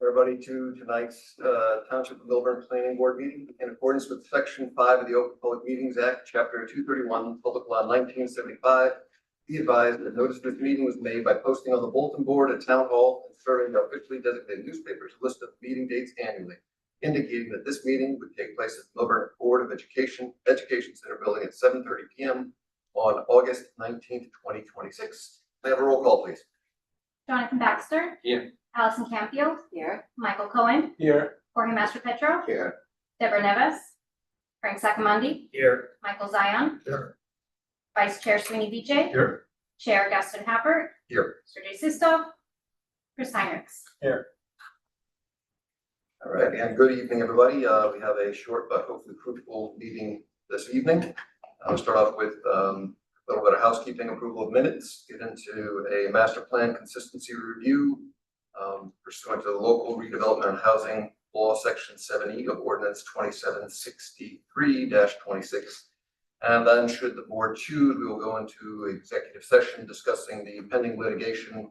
everybody to tonight's Township of Millburn Planning Board meeting in accordance with Section 5 of the Open Public Meetings Act, Chapter 231, Public Law 1975. Be advised that notice of this meeting was made by posting on the bulletin board at Town Hall and serving the officially designated newspapers a list of meeting dates annually, indicating that this meeting would take place at the Millburn Board of Education Center building at 7:30 p.m. on August 19th, 2026. May I have a roll call, please? Jonathan Baxter. Here. Allison Camfield. Here. Michael Cohen. Here. Jorge Mastro-Petro. Here. Deborah Neves. Frank Saccomondi. Here. Michael Zion. Here. Vice Chair Sweeney Vijay. Here. Chair Gaston Happert. Here. Sergey Sisto. Chris Heinrichs. Here. All right, and good evening, everybody. We have a short but hopefully fruitful meeting this evening. I'll start off with a little bit of housekeeping, approval of minutes, get into a master plan consistency review pursuant to the local redevelopment and housing law section 7E of ordinance 2763-26. And then should the board choose, we will go into executive session discussing the pending litigation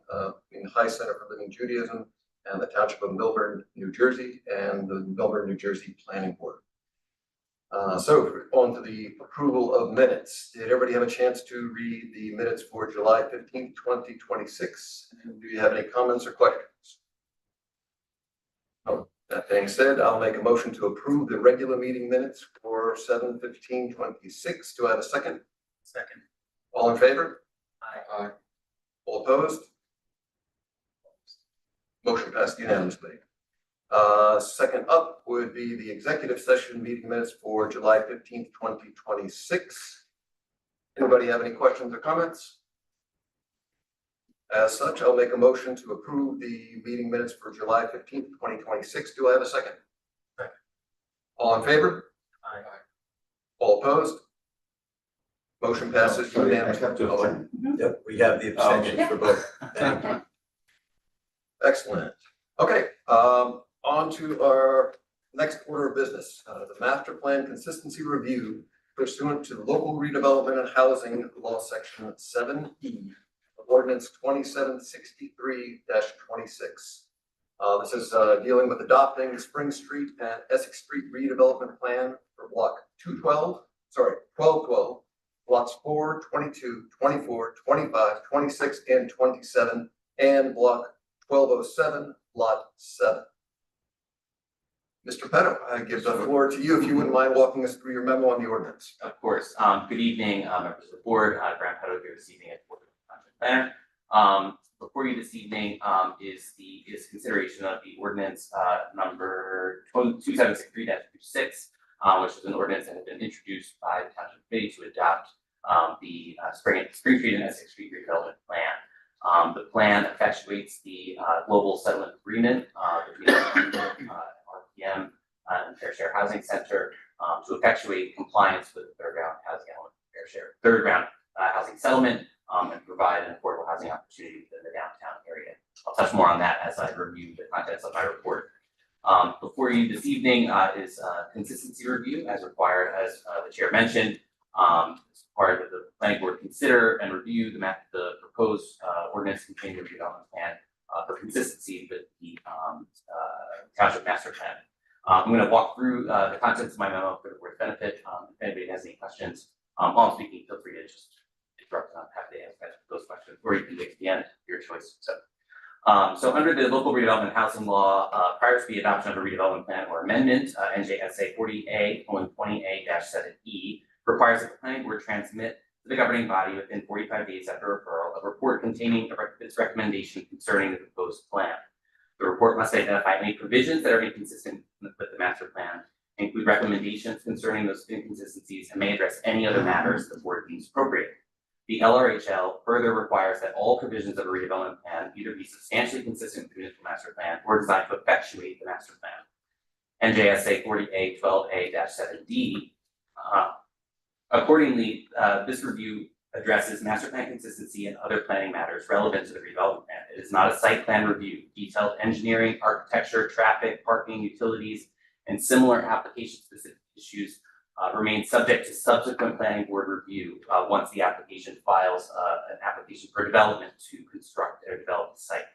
in the High Center for Living Judaism and the Township of Millburn, New Jersey, and the Millburn, New Jersey Planning Board. So on to the approval of minutes. Did everybody have a chance to read the minutes for July 15th, 2026? And do you have any comments or questions? Oh, that being said, I'll make a motion to approve the regular meeting minutes for 7/15/26. Do I have a second? Second. All in favor? Aye. All opposed? Motion passed unanimously. Second up would be the executive session meeting minutes for July 15th, 2026. Anybody have any questions or comments? As such, I'll make a motion to approve the meeting minutes for July 15th, 2026. Do I have a second? Second. All in favor? Aye. All opposed? Motion passes unanimously. Yep, we have the abstentions for both. Okay. Excellent. Okay, on to our next order of business, the master plan consistency review pursuant to the local redevelopment and housing law section 7E of ordinance 2763-26. This is dealing with adopting the Spring Street and Essex Street redevelopment plan for block 1212, lots 4, 22, 24, 25, 26, and 27, and block 1207, lot 7. Mr. Petto, I give the floor to you if you wouldn't mind walking us through your memo on the ordinance. Of course. Good evening, members of the board. Grant Petto here this evening at Board of Township Planner. Before you this evening is consideration of the ordinance number 2763-26, which is an ordinance that has been introduced by the Township Committee to adopt the Spring Street and Essex Street redevelopment plan. The plan effectuates the global settlement agreement between RPM and Fair Share Housing Center to effectuate compliance with the third round housing settlement and provide an affordable housing opportunity within the downtown area. I'll touch more on that as I review the contents of my report. Before you this evening is consistency review as required, as the chair mentioned. It's required that the planning board consider and review the proposed ordinance containing the redevelopment plan for consistency with the township master plan. I'm going to walk through the contents of my memo for the board's benefit. If anybody has any questions while I'm speaking, feel free to just interrupt and I'm happy to answer those questions, or you can wait to the end, your choice. So under the local redevelopment housing law, prior to the adoption of a redevelopment plan or amendment, NJSA 40A:20A-7E requires that the planning board transmit to the governing body within 45 days after referral a report containing its recommendation concerning the proposed plan. The report must identify any provisions that are inconsistent with the master plan, include recommendations concerning those inconsistencies, and may address any other matters the board deems appropriate. The LRHL further requires that all provisions of a redevelopment plan either be substantially consistent with the municipal master plan or designed to effectuate the master plan. NJSA 40A:12A-7D. Accordingly, this review addresses master plan consistency and other planning matters relevant to the redevelopment plan. It is not a site plan review. Detailed engineering, architecture, traffic, parking, utilities, and similar application-specific issues remain subject to subsequent planning board review once the application files an application for development to construct or develop the site.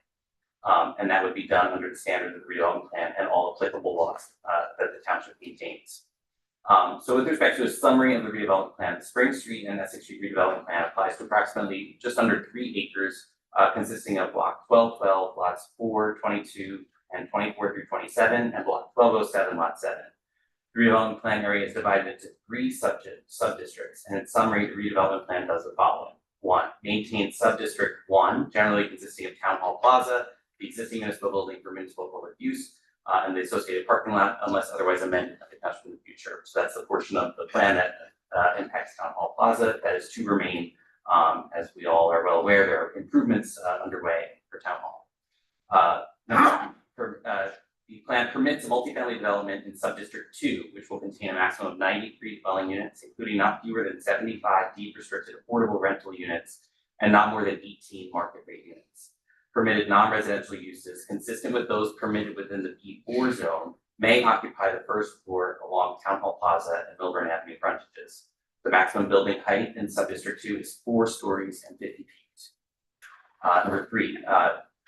And that would be done under the standards of the redevelopment plan and all applicable laws that the township maintains. So with respect to a summary of the redevelopment plan, the Spring Street and Essex Street redevelopment plan applies to approximately just under 3 acres, consisting of block 1212, lots 4, 22, and 24 through 27, and block 1207, lot 7. The redevelopment plan area is divided into 3 sub-districts, and in summary, the redevelopment plan does the following. 1, maintain sub-district 1, generally consisting of Town Hall Plaza, the existing municipal building for municipal public use, and the associated parking lot, unless otherwise amended at the township in the future. So that's the portion of the plan that impacts Town Hall Plaza. That is to remain. As we all are well aware, there are improvements underway for Town Hall. The plan permits a multifamily development in sub-district 2, which will contain a maximum of 93 dwelling units, including not fewer than 75 deed restricted affordable rental units and not more than 18 market rate units. Permitted non-residential uses consistent with those permitted within the B4 zone may occupy the first floor along Town Hall Plaza and Milburn Avenue frontages. The maximum building height in sub-district 2 is 4 stories and 50 feet. Number 3,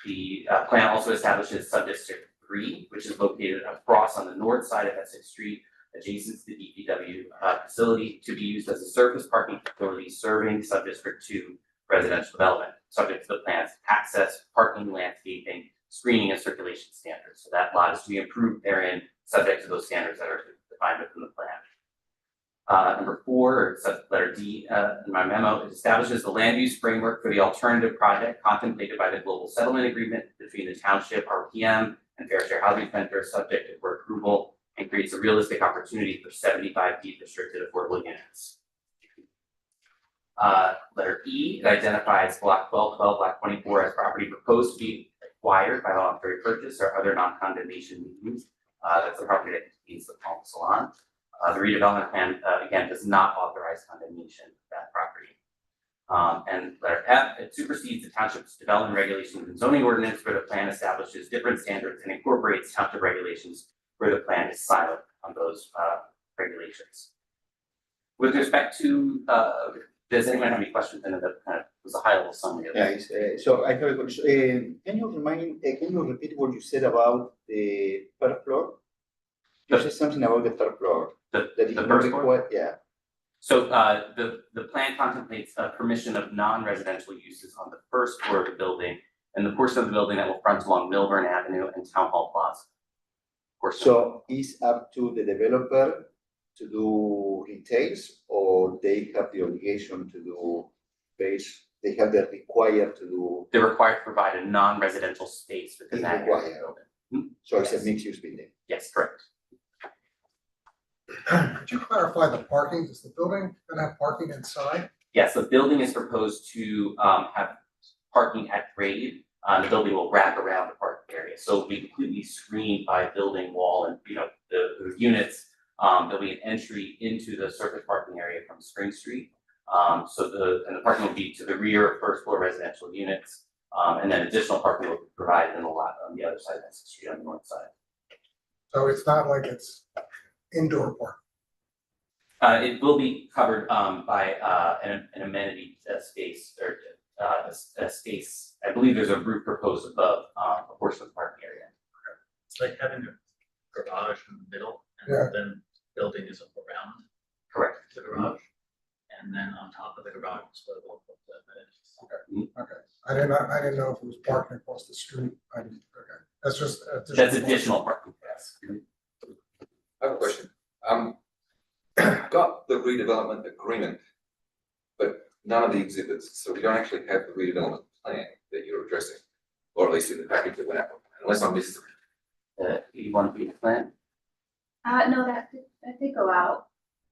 the plan also establishes sub-district 3, which is located across on the north side of Essex Street, adjacent to the DPW facility, to be used as a surface parking facility serving sub-district 2 residential development, subject to the plan's access, parking, landscaping, screening, and circulation standards. So that lot is to be improved therein, subject to those standards that are defined within the plan. Number 4, or letter D in my memo, it establishes the land use framework for the alternative project contemplated by the global settlement agreement between the township, RPM, and Fair Share Housing Center, subject to board approval, and creates a realistic opportunity for 75 deed restricted affordable units. Letter E, it identifies block 1212, block 24 as property proposed to be acquired by voluntary purchase or other non-condemnation means. That's the property that contains the Palm Salon. The redevelopment plan, again, does not authorize condemnation of that property. And letter F, it supersedes the township's development regulations and zoning ordinance where the plan establishes different standards and incorporates township regulations where the plan is silent on those regulations. With respect to, does anyone have any questions? I know that kind of was a high level summary of it. Yeah, so I have a question. Can you repeat what you said about the third floor? You said something about the third floor. The not first floor? required- Yeah. So the plan contemplates a permission of non-residential uses on the first floor of the building and the portion of the building that will front along Milburn Avenue and Town Hall Plaza. So it's up to the developer to do retails, or they have the obligation to do base, they have the required to do, They're required to provide a non-residential space within Is that area of the required. building. so it's a Yes. mixed use building. Yes, correct. Could you clarify the parking? Is the building gonna have parking inside? Yes, the building is proposed to have parking at grade. The building will wrap around the parking area, so it'll be completely screened by a building wall and, the units. There'll be an entry into the surface parking area from Spring Street. So the parking will be to the rear of first floor residential units. And then additional parking will be provided in the lot on the other side, that's the street on the north side. So it's not like it's indoor parking. It will be covered by an amenity space or a space. I believe there's a roof proposed above a portion of the parking area. It's like having a garage in the middle Yeah. and then building is up around Correct. the garage. And then on top of the garage is where we'll put the amenities. Okay, I didn't know if it was parking across the street. Okay, that's just. That's additional parking. Yes. I have a question. Got the redevelopment agreement, but none of the exhibits, so we don't actually have the redevelopment plan that you're addressing, or at least in the package that went out, unless I missed it. You want to be the plan? No, that did go out.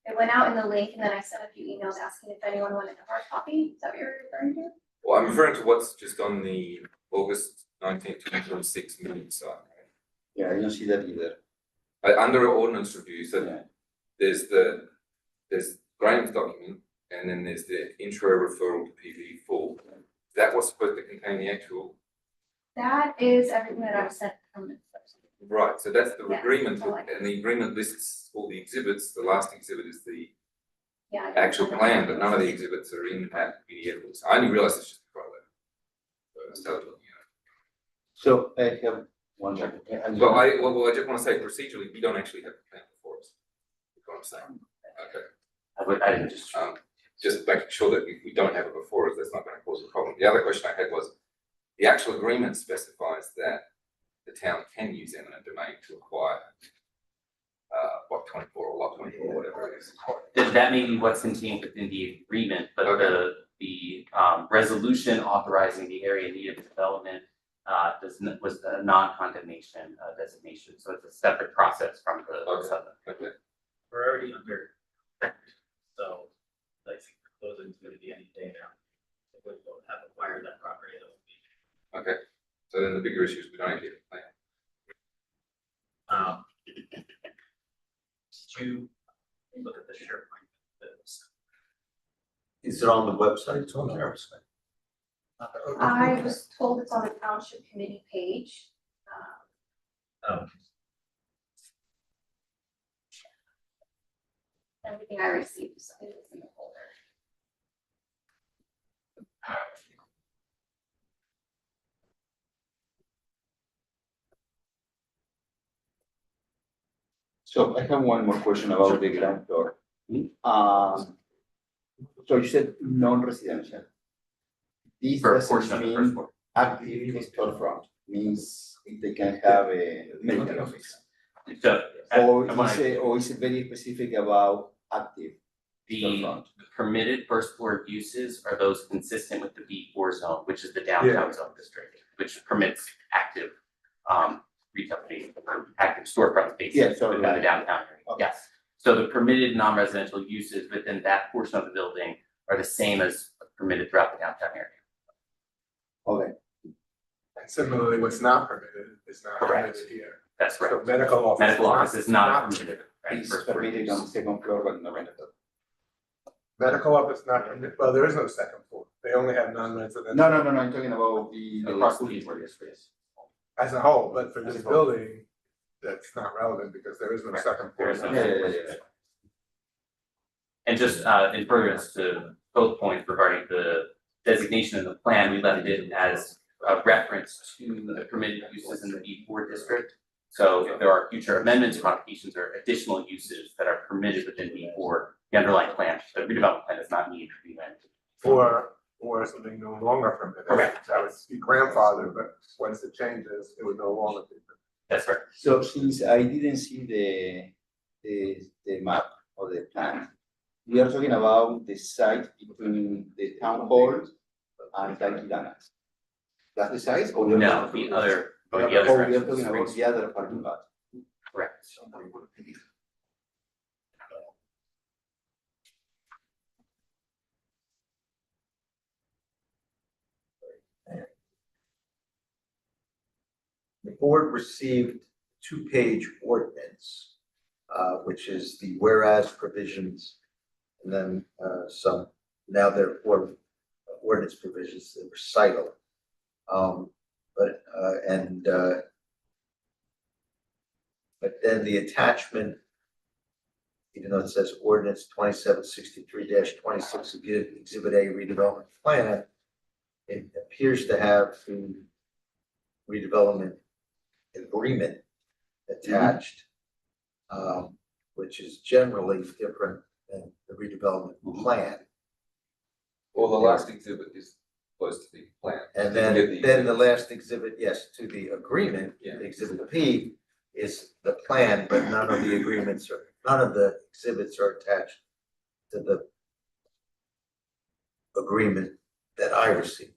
It went out in the link and then I sent a few emails asking if anyone wanted a hard copy. Is that what you're referring to? Well, I'm referring to what's just on the August 19th, 2026 meeting site. Yeah, I don't see that either. Under ordinance review, so Yeah. there's Graham's document, and then there's the intro referral to PV full. That was supposed to contain the actual, That is everything that I was sent from the. right, so that's the Yeah, agreement, all I- and the agreement lists all the exhibits. The last exhibit is the Yeah. actual plan, but none of the exhibits are in that PDF. I only realized it's just part of that. So I started looking at So I have one more. Well, I just wanna say procedurally, we don't actually have a plan before us. You know what I'm saying? Okay. I didn't just. Just making sure that if we don't have it before us, that's not gonna cause a problem. The other question I had was, the actual agreement specifies that the town can use eminent domain to acquire block 24 or lot 24, whatever it is. That may be what's contained within the agreement, but the resolution authorizing the area needed for development was a non-condemnation designation, so it's a separate process from the Okay. settlement. Okay. We're already under, so I think the closing's gonna be any day now. If we don't have acquired that property, that would be. Okay, so then the bigger issue is we don't actually have a plan. Did you look at the SharePoint? Is it on the website? It's on there. I was told it's on the township committee page. Oh, Everything I received is in the folder. So I have one more question about the ground floor. So you said non-residential. This For a portion doesn't of the first mean floor. active storefront, means they can have a medical office. So, Or I wanna- is it very specific about active the storefront? permitted first floor uses are those consistent with the B4 zone, which is the downtown zone district, which permits active retail space, or active storefront spaces Yeah, so within the like- downtown area. Okay. Yes. So the permitted non-residential uses within that portion of the building are the same as permitted throughout the downtown area. Okay, And similarly, what's not permitted is not Correct. permitted here. That's So correct. medical office. Medical office is not permitted. right, it's first floor permitted use. on the second floor, but not rental. Medical office not permitted, well, there is no second floor, they only have non-residential. No, I'm talking about the. Across the board, yes, yes. As a whole, but for this As a whole. building, that's not relevant because there is no Correct. second There floor. is no Yeah. And just in furtherance to both points regarding the designation in the plan, we left it as a reference to the permitted uses in the B4 district. So if there are future amendments, modifications, or additional uses that are permitted within B4, the underlying plan, the redevelopment plan does not need to be amended. Or something no longer permitted. Correct. That would be grandfathered, but once it changes, it would no longer be. That's right. So since I didn't see the map or the plan, we are talking about the site between the town hall and Taquilanas. That's the site or? we are No, talking the about- other, Oh, or we the other are direction, talking about the other parking lot. correct. The board received two-page ordinance, which is the whereas provisions, and then some, now there are four ordinance provisions, the recital. But then the attachment, even though it says ordinance 2763-26 exhibit A redevelopment plan, it appears to have the redevelopment agreement attached, which is generally different than the redevelopment plan. Well, the last exhibit is close to the plan. And You can get then the last exhibit, yes, to the agreement, Yeah. exhibit P is the plan, but none of the agreements are, none of the exhibits are attached to the agreement that I received,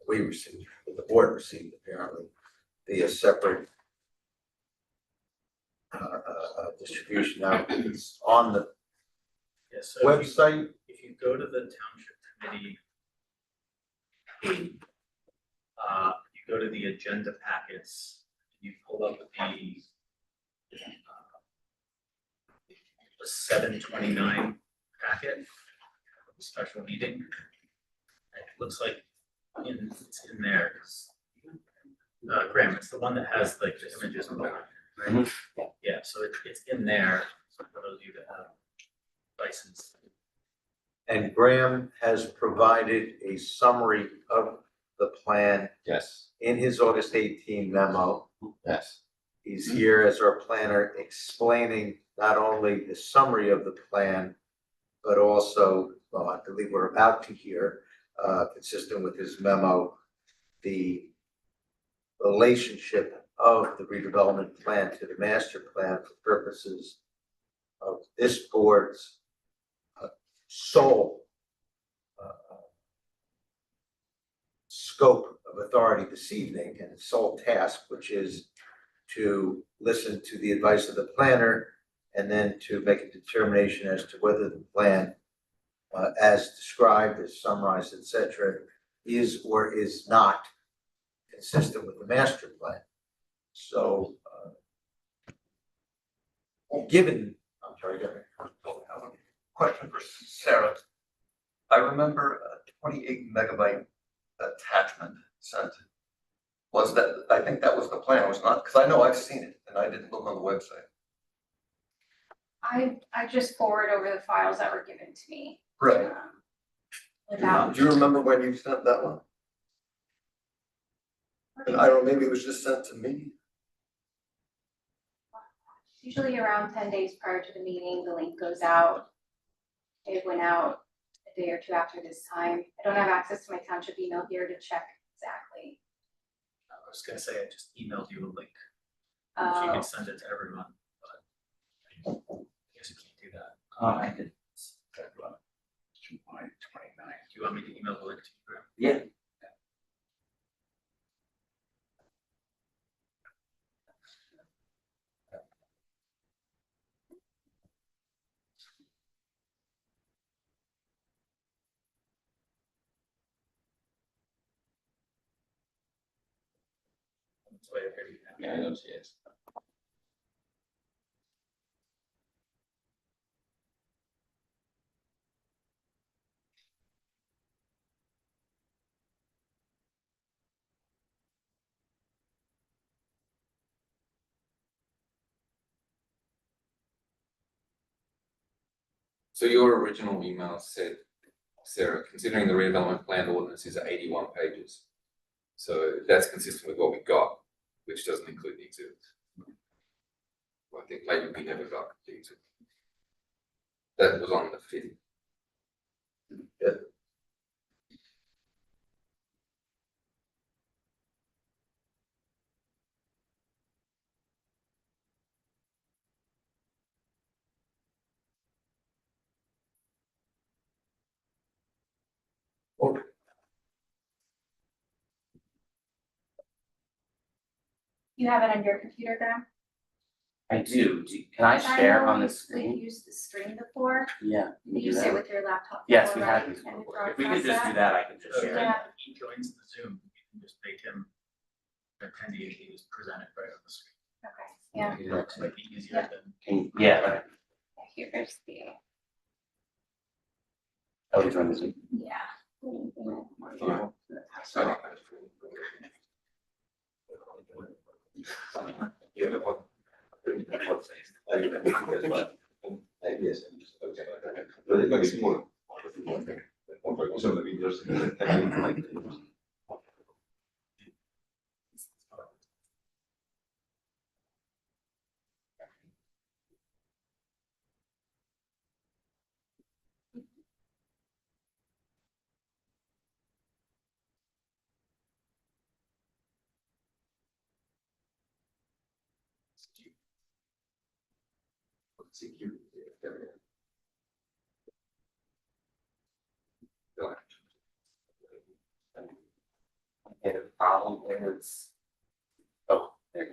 we received, that the board received apparently, via separate distribution. Now, it's on the yeah, so website. if you go to the township committee page, you go to the agenda packets, you pull up the 729 packet, special meeting. It looks like it's in there. Graham, it's the one that has like the images on the line, right? Yeah, so it's in there, for those of you that have license. And Graham has provided a summary of the plan Yes, in his August 18 memo. yes. He's here as our planner explaining not only the summary of the plan, but also, well, I believe we're about to hear, consistent with his memo, the relationship of the redevelopment plan to the master plan for purposes of this board's sole scope of authority this evening and its sole task, which is to listen to the advice of the planner and then to make a determination as to whether the plan, as described, as summarized, et cetera, is or is not consistent with the master plan. So, given, I'm sorry, go ahead. Question for Sarah. I remember a 28 megabyte attachment sent. Was that, I think that was the plan, was not, because I know I've seen it and I didn't look on the website. I just forward over the files that were given to me. Right. Without, Do you remember when you sent that one? And I don't know, maybe it was just sent to me. usually around 10 days prior to the meeting, the link goes out. It went out a day or two after this time. I don't have access to my township email here to check exactly. I was gonna say, I just emailed you a link, if you Uh, can send it to everyone, but I guess you can't do that. I did. July 29. Do you want me to email the link to you? Yeah. That's why I figured that. Yeah, I don't see it. So your original email said, Sarah, considering the redevelopment plan ordinance is 81 pages. So that's consistent with what we got, which doesn't include the exhibits. Well, I think maybe we never got the exhibit. That was on the 5th. You have it on your computer, Graham? I do. Can I share on the We've screen? used the screen before. Yeah. You used it with your laptop. Yes, before, we had right? these And before. If we could broadcast just do that, I could just So share. Yeah. when he joins the Zoom, you can just make him an attendee, and he just present it right on the screen. Okay, yeah, It might be easier than. Yeah, right. here's the, Oh, you joined the Zoom. yeah. Okay, the problem is. Oh, there.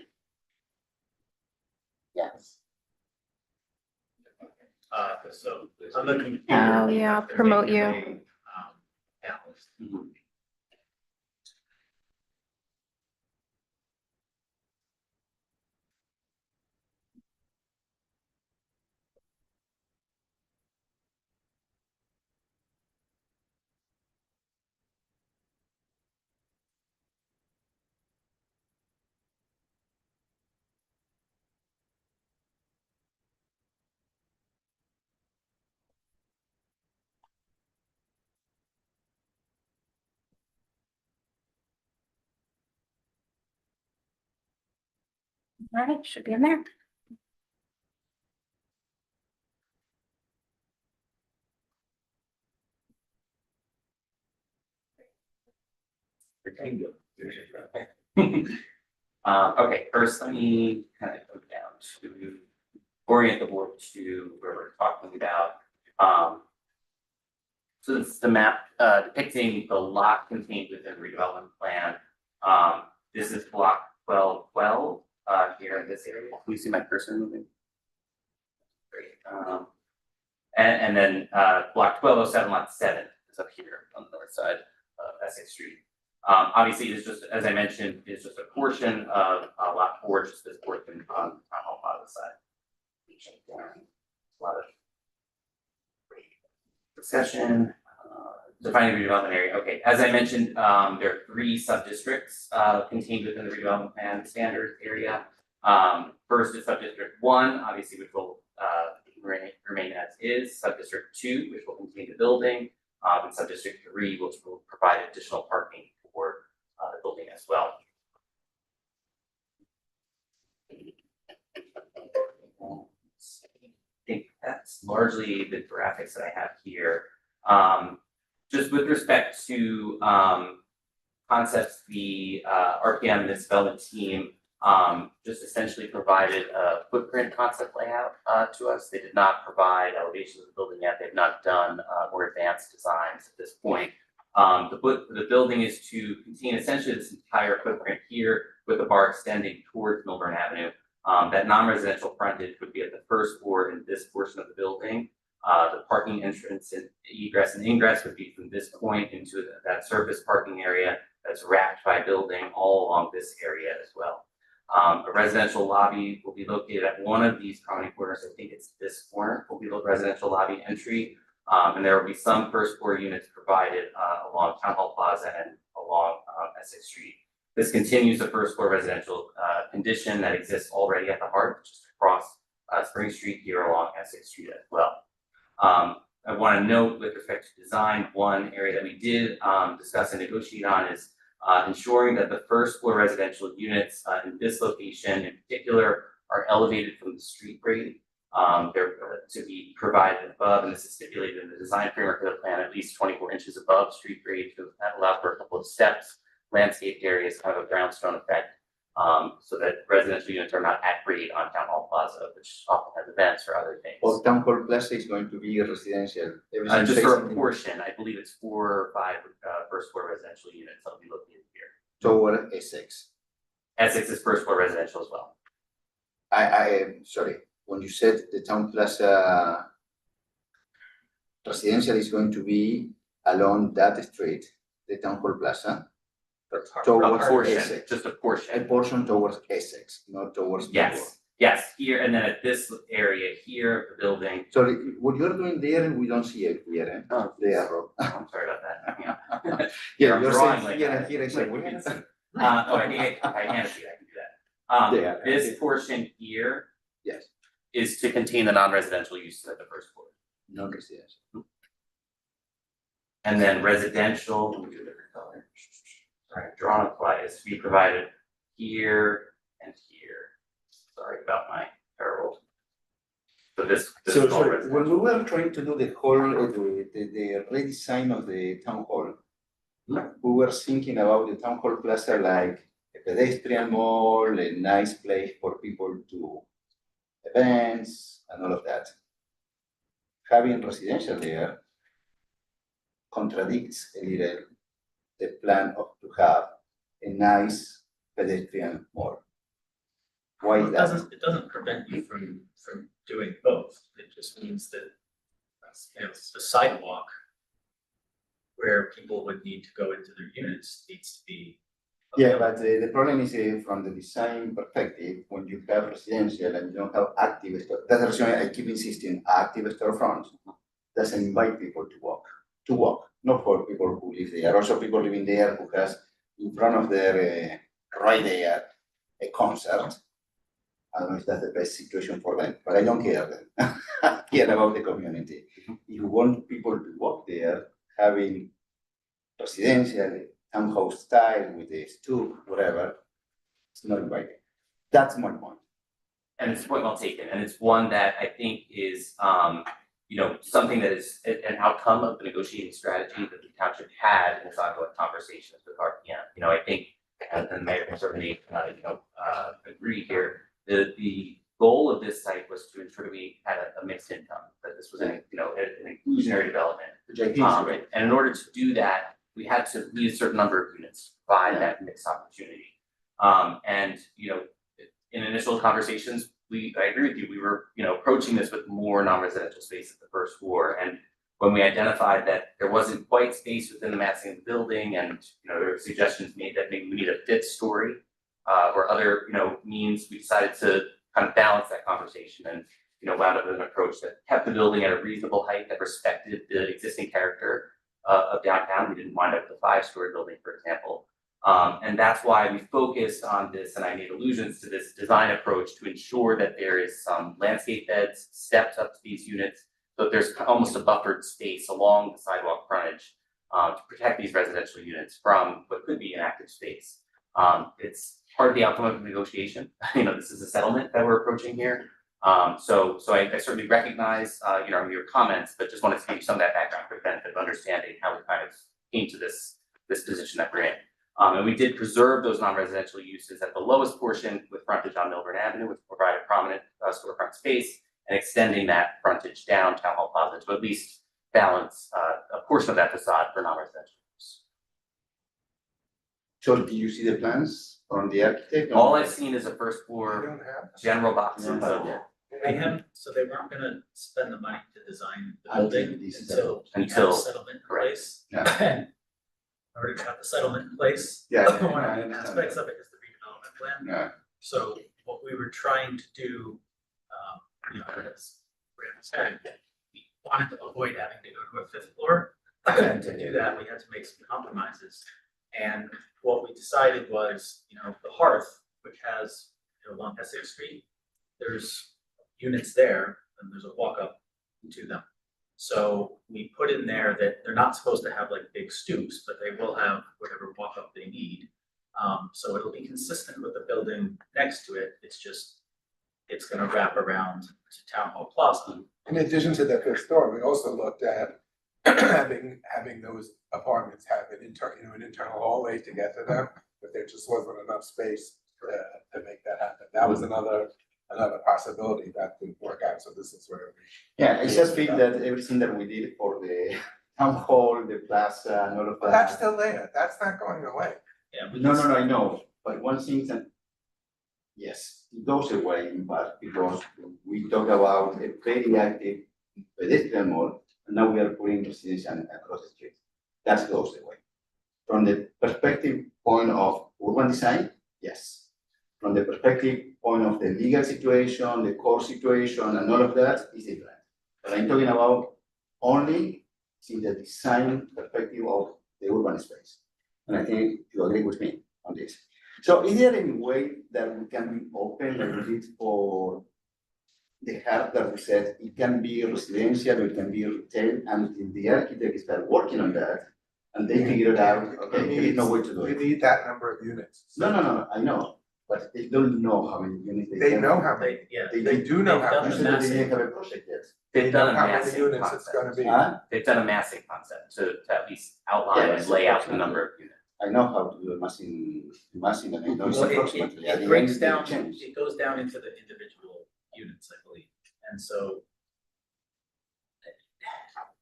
Yes. So on the computer. Oh, yeah, I'll they're promote making you. Panelist. Mhm. All right, should be in there. Okay, first, let me kind of go down to orient the board to where we're talking about. So this is the map depicting the lot contained within the redevelopment plan. This is block 1212 here in this area. Can you see my cursor moving? Great. And then block 1207, lot 7 is up here on the north side of Essex Street. Obviously, it's just, as I mentioned, it's just a portion of lot 4, just this portion on Hall Plaza side. A lot of discussion, defining redevelopment area. Okay, as I mentioned, there are 3 sub-districts contained within the redevelopment plan standard area. First is sub-district 1, obviously, which will remain as is. Sub-district 2, which will contain the building, and sub-district 3, which will provide additional parking for the building as well. I think that's largely the graphics that I have here. Just with respect to concepts, the RPM development team just essentially provided a footprint concept layout to us. They did not provide elevations of the building yet. They've not done more advanced designs at this point. The building is to contain essentially this entire footprint here with the bar extending towards Milburn Avenue. That non-residential frontage would be at the first floor in this portion of the building. The parking entrance and egress and ingress would be from this point into that surface parking area that's wrapped by building all along this area as well. A residential lobby will be located at one of these prominent corners. I think it's this corner will be the residential lobby entry. And there will be some first floor units provided along Town Hall Plaza and along Essex Street. This continues the first floor residential condition that exists already at the heart, just across Spring Street here along Essex Street as well. I want to note with respect to design, one area that we did discuss and negotiate on is ensuring that the first floor residential units in this location in particular are elevated from the street grade. They're to be provided above, and this is stipulated in the design framework of the plan, at least 24 inches above street grade to allow for a couple of steps, landscaped areas, kind of a brownstone effect, so that residential units are not at grade on Town Hall Plaza, which often has events or other things. Or Town Hall Plaza is going to be residential. Everything Just for a facing portion, I believe it's 4 or 5 first floor residential units that will be located here. toward Essex. Essex is first floor residential as well. Sorry, when you said the Town Plaza residential is going to be along that street, the Town Hall Plaza, towards A portion, Essex. just a A portion. portion towards Essex, not towards. Yes, here, and then at this area here, the building. Sorry, what you're doing there, we don't see it here, eh? Oh, The arrow. I'm sorry about that. Yeah. Yeah, I'm you're drawing saying like here that. and here, I say, Like, where you is can it? I think I can see, I can do that. Yeah, This portion here Yes, is to contain the non-residential uses at the first floor. non-residential. And then residential, let me do a different color. Sorry, drawn apply is to be provided here and here. Sorry about my terrible. So this So, is all sorry, when we residential. were trying to do the whole, the redesign of the town hall, we were thinking about the town hall plaza like a pedestrian mall, a nice place for people to events and all of that. Having residential there contradicts a little the plan of to have a nice pedestrian mall. Why is It that? it doesn't prevent you from doing both. It just means that, you know, the sidewalk where people would need to go into their units needs to be. Yeah, but the problem is from the design perspective, when you have residential and you don't have active store, that's the reason I keep insisting, active storefronts doesn't invite people to walk, not for people who live there, also people living there who has in front of their, right there, a concert. I don't know if that's the best situation for them, but I don't care then. I care about the community. If you want people to walk there, having residential, townhouse style with a stoop, whatever, it's not inviting. That's my point. And it's a point well taken, and it's one that I think is, you know, something that is an outcome of the negotiating strategy that the township had in its ongoing conversations with RPM. You know, I think, and the mayor can certainly, agree here, the goal of this site was to ensure that we had a mixed income, that this was an inclusionary development. Which I think is great. And in order to do that, we had to meet a certain number of units, to provide that mixed opportunity. And, you know, in initial conversations, I agree with you, we were, you know, approaching this with more non-residential space at the first floor. And when we identified that there wasn't quite space within the massing of the building, and, you know, there were suggestions made that maybe we need a fifth story, or other, you know, means, we decided to kind of balance that conversation and, you know, wound up with an approach that kept the building at a reasonable height, that respected the existing character of downtown. We didn't wind up with a 5-story building, for example. And that's why we focused on this, and I made allusions to this design approach to ensure that there is some landscape beds, steps up to these units, so that there's almost a buffered space along the sidewalk frontage to protect these residential units from what could be an active space. It's part of the outcome of the negotiation. You know, this is a settlement that we're approaching here. So I certainly recognize, you know, your comments, but just wanted to give you some of that background for the benefit of understanding how we kind of came to this position that we're in. And we did preserve those non-residential uses at the lowest portion with frontage on Milburn Avenue, which provided prominent storefront space, and extending that frontage down Town Hall Plaza to at least balance a portion of that facade for non-residential use. So do you see the plans from the architect? All I've seen is a first You floor don't have. general boxes of They have, so they weren't gonna spend the money to design the Until building this is until we had until- a settlement in correct. place. Yeah. And already got the settlement in place. Yeah, yeah, One I of the understand aspects that. of it is the redevelopment plan. Yeah. So what we were trying to do, you know, as Brandon said, we wanted to avoid having to go to a 5th floor. And to do that, we had to make some compromises. And what we decided was, you know, the Hearth, which has, you know, along Essex Street, there's units there, and there's a walk up to them. So we put in there that they're not supposed to have like big stoops, but they will have whatever walk up they need. So it'll be consistent with the building next to it, it's gonna wrap around to Town Hall Plaza. In addition to the 5th story, we also looked at having those apartments have an internal hallway to get to them, but there just wasn't enough space to make that happen. That was another possibility that didn't work out, so this is where we. Yeah, I just feel that everything that we did for the town hall, the plaza, and all of But that. that's still there, that's not going away. Yeah, we No, just- I know, but one thing that, yes, it goes away in part because we talk about a very active pedestrian mall, and now we are putting residential across the street. That goes away. From the perspective point of urban design, yes. From the perspective point of the legal situation, the core situation, and all of that is different. But I'm talking about only in the design perspective of the urban space. And I think you agree with me on this. So is there any way that we can be open like we did for the Hearth that we said it can be residential, it can be retail, and the architect start working on that, and they figure it out, okay, there is no way to do We it. need that number of units. No, I know, but they don't know how many units They can. know how many, They, yeah, they do know they've how done You many. the said that they massing. didn't have a project yet. They They've know done a how many massing units it's gonna concept. be. Huh? They've done a massing concept to at least outline Yes. and lay out the number of units. I know how to do massing, and I know it's Well, approximately. At it the breaks end, they down, change. it goes down into the individual units, I believe, and so.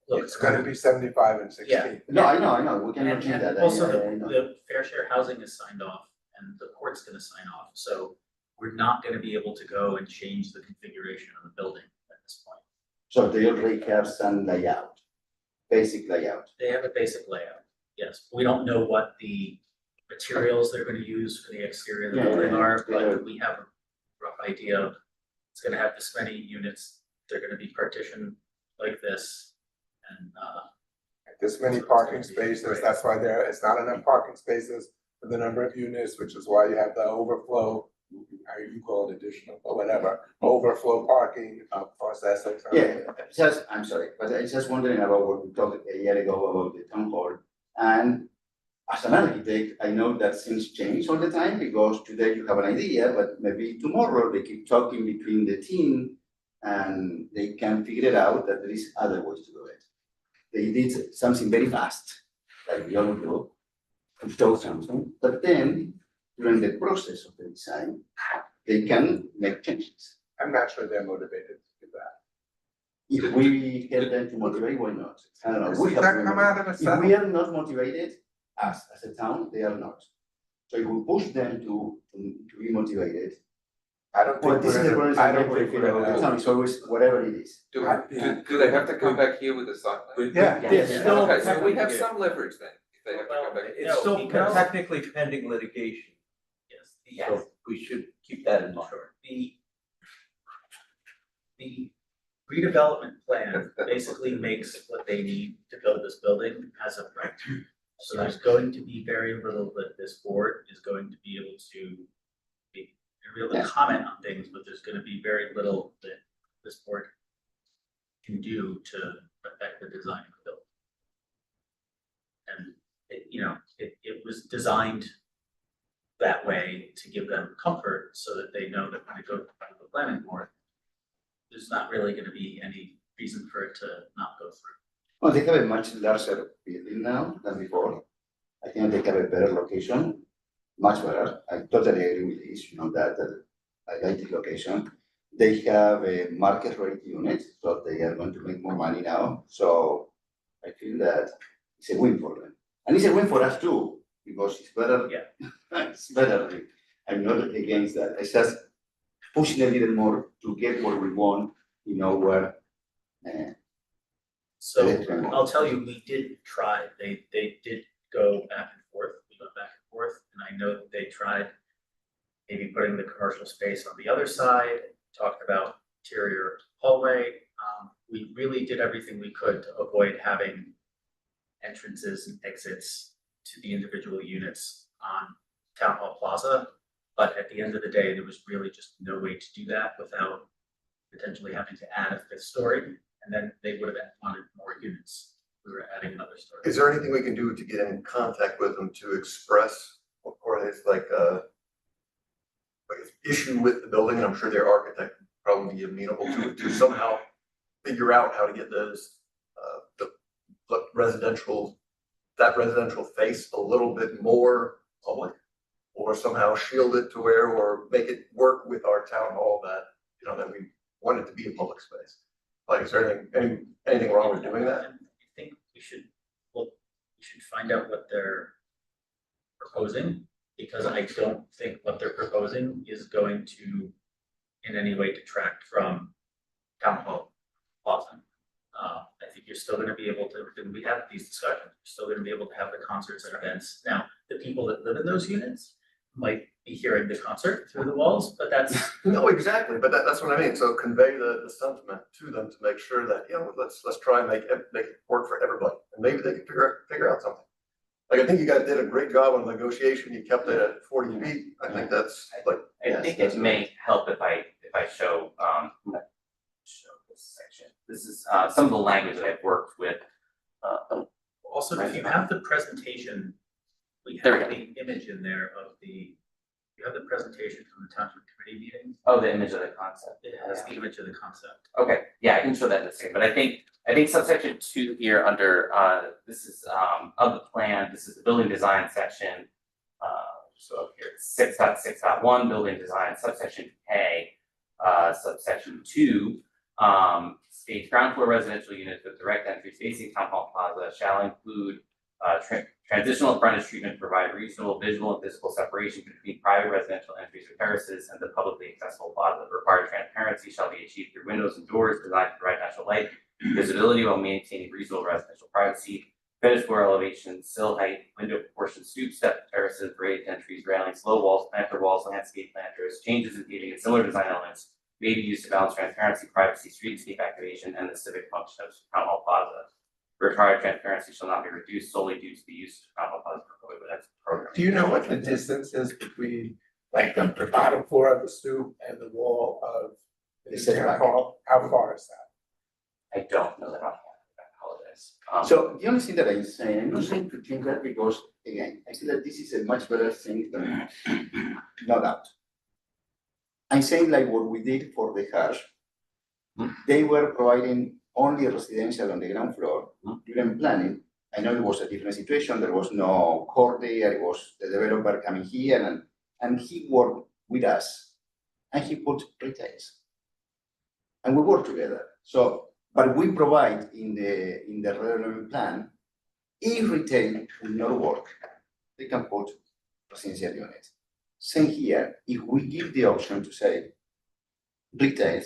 Look, It's gonna be 75 and 16. No, I know, we cannot And change that. I- also I know. the fair share housing is signed off and the court's gonna sign off, so we're not gonna be able to go and change the configuration of the building at this point. So they already have some layout, basic layout. They have a basic layout, yes, we don't know what the materials they're gonna use for the exterior of the Yeah, building are, yeah. but we have a rough idea of it's gonna have this many units, they're gonna be partitioned like this, and This many parking spaces, that's why it's not enough parking spaces for the number of units, which is why you have the overflow, how you call it additional, or whatever, overflow parking processing. Yeah, I'm sorry, but I was just wondering about what we talked a year ago about the town hall. And as an architect, I know that things change all the time because today you have an idea, but maybe tomorrow they keep talking between the team and they can figure it out that there is other ways to do it. They did something very fast, like we all do, to show something, but then during the process of the design, they can make changes. I'm not sure they're motivated to do that. If we help them to motivate, why not? I don't know. Does We have that to come out of a If we settlement? are not motivated, as a town, they are not. So if we push them to be motivated, I don't well, think this is the we're, problem I I don't make think with we're the town, it's always whatever it is. Do, Yeah. do they have to come back here with a site plan? Yeah. Yes. Yeah. Still Okay, so we have technically- some leverage then, if they have to come back. Well, It's No, still because- technically pending litigation, Yes, Yes. so we should keep that in mind. Sure, the redevelopment plan basically makes what they need to build this building as of right. So there's going to be very little that this board is going to be able to comment on things, but there's gonna be very little that this board can do to affect the design of the building. And it was designed that way to give them comfort so that they know that when they go to the planning board, there's not really gonna be any reason for it to not go through. Well, they have a much larger building now than before. I think they have a better location, much better. I totally agree with this, that I like the location. They have a market rate unit, so they are going to make more money now. So I feel that it's a win for them. And it's a win for us too, because it's better. Yeah. It's better. I'm not against that. It's just pushing a little more to get what we want, where. So Okay. I'll tell you, we did try, they did go back and forth, we went back and forth, and I know that they tried maybe putting the commercial space on the other side, talked about interior hallway. We really did everything we could to avoid having entrances and exits to the individual units on Town Hall Plaza. But at the end of the day, there was really just no way to do that without potentially having to add a fifth story. And then they would have wanted more units. We were adding another story. Is there anything we can do to get in contact with them to express, or it's like an issue with the building, and I'm sure their architect would probably be amenable to somehow figure out how to get those, that residential face a little bit more public, or somehow shield it to where, or make it work with our town hall that, that we want it to be a public space. Like, is there anything wrong with doing that? I think we should find out what they're proposing, because I don't think what they're proposing is going to in any way detract from Town Hall Plaza. I think you're still gonna be able to, and we have these discussions, you're still gonna be able to have the concerts and events. Now, the people that live in those units might be hearing the concert through the walls, but that's, No, exactly, but that's what I mean, so convey the sentiment to them to make sure that, let's try and make it work for everybody, and maybe they can figure out something. Like, I think you guys did a great job on negotiation, you kept it at 40 feet, I think that's like. I think it may help if I show, show this section. This is, some of the language that I've worked with. also, if you have the presentation, we There we have the image in there of you have the presentation from the township committee meeting. Oh, the image of the concept. It has the image of the concept. Okay, yeah, I can show that in a second, but I think subsection 2 here under, this is, of the plan, this is the building design section. So up here, 6.6.1, building design, subsection K, subsection 2, states ground floor residential units with direct entry facing Town Hall Plaza shall include, transitional frontage treatment to provide reasonable visual and physical separation between private residential entries or terraces and the publicly accessible plaza. Required transparency shall be achieved through windows and doors designed to provide natural light, visibility while maintaining reasonable residential privacy. Finished floor elevation, sill height, window proportions, stoop, step, terraces, raised entries, railings, low walls, planter walls, landscape planters, changes in paving and similar design elements may be used to balance transparency, privacy, streetscape activation, and the civic function of Town Hall Plaza. Required transparency shall not be reduced solely due to the use of Town Hall Plaza program. Do you know what the distance is between, like, the bottom floor of the stoop and the wall of the It's set town back. hall? How far is that? I don't know that offhand, I apologize. So the only thing that I'm saying, I'm not saying to change that because, again, I feel that this is a much better thing than, no doubt. I'm saying like what we did for the Hush, they were providing only residential on the ground floor during planning. I know it was a different situation, there was no court there, it was the developer coming here and he worked with us and he put retails. And we work together. So, but we provide in the development plan, if retail will not work, they can put residential units. Same here, if we give the option to say retail,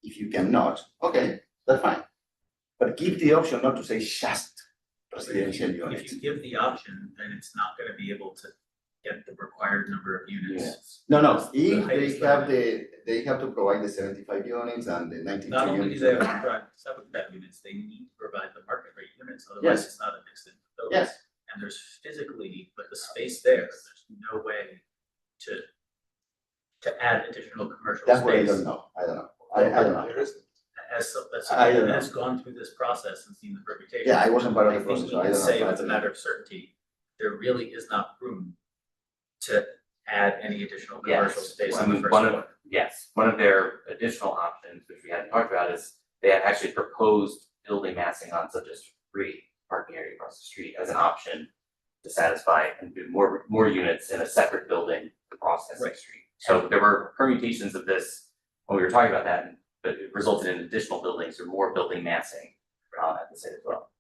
if you cannot, okay, that's fine. But give the option not to say just residential units. If you give the option, then it's not gonna be able to get the required number of units. No, Because the if height is they have limited. they have to provide the 75 units and the 92 Not only do units. they have to provide 75 units, they need to provide the market rate units, otherwise Yes. it's not a mixed building. Yes, And there's physically, but the space there, there's no way to add additional commercial that's what I space. don't know, I don't know, I don't know. There isn't. As I don't someone know. that's gone through this process and seen the permutations. Yeah, I wasn't part of I the think process, we so I can don't know. say I with a don't matter know. of certainty, there really is not room to add any additional Yes. commercial space I on the mean, first one of- floor. Yes, one of their additional options, which we hadn't talked about, is they had actually proposed building massing on such a free parking area across the street as an option to satisfy and do more units in a separate building across Essex Right. Street. So there were permutations of this when we were talking about that, but it resulted in additional buildings or more building massing at the site as well.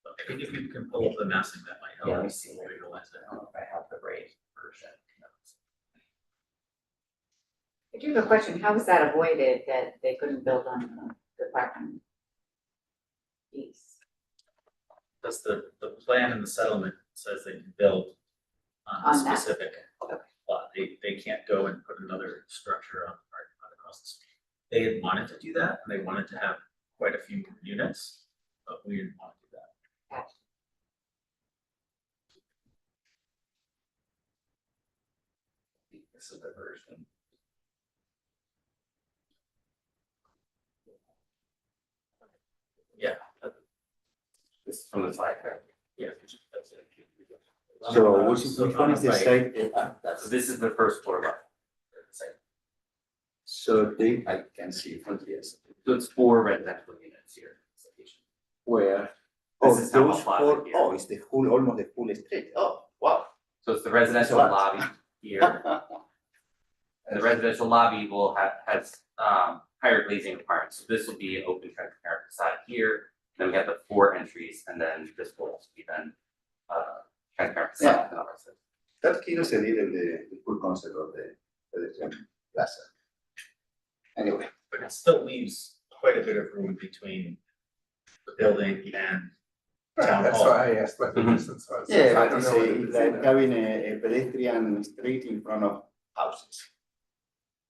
I think if you can pull up the massing, that might help. Yeah, let me see. Visualize I it. don't know if I have the right version. I do have a question, how was that avoided, that they couldn't build on the parking piece? Does the plan and the settlement says they can build on a On that. specific Okay. lot, they can't go and put another structure on the parking lot across the street. They had wanted to do that, and they wanted to have quite a few units, but we didn't want to do that. Gotcha. This is the version. Yeah. This is from the slide there. Yeah. That's it. So which So which one is the on the site? So That's, this is the first floor level. so they, I can see from here. So it's 4 residential units here. in this location. Where? This Oh, is Town Hall those Plaza four, here. oh, it's the full, almost the full street, oh, wow. So it's the residential What? lobby here. And the residential lobby will has higher glazing requirements. So this will be an open transparent facade here. Then we have the 4 entries and then this will also be then transparent facade. and all that stuff. That kills a little the full concept of the pedestrian plaza. Anyway, But it still leaves quite a bit of room between the building and town That's hall. why I asked what the Mhm. distance was. yeah, I but don't it's know what it it's is like either. having a pedestrian street in front of houses.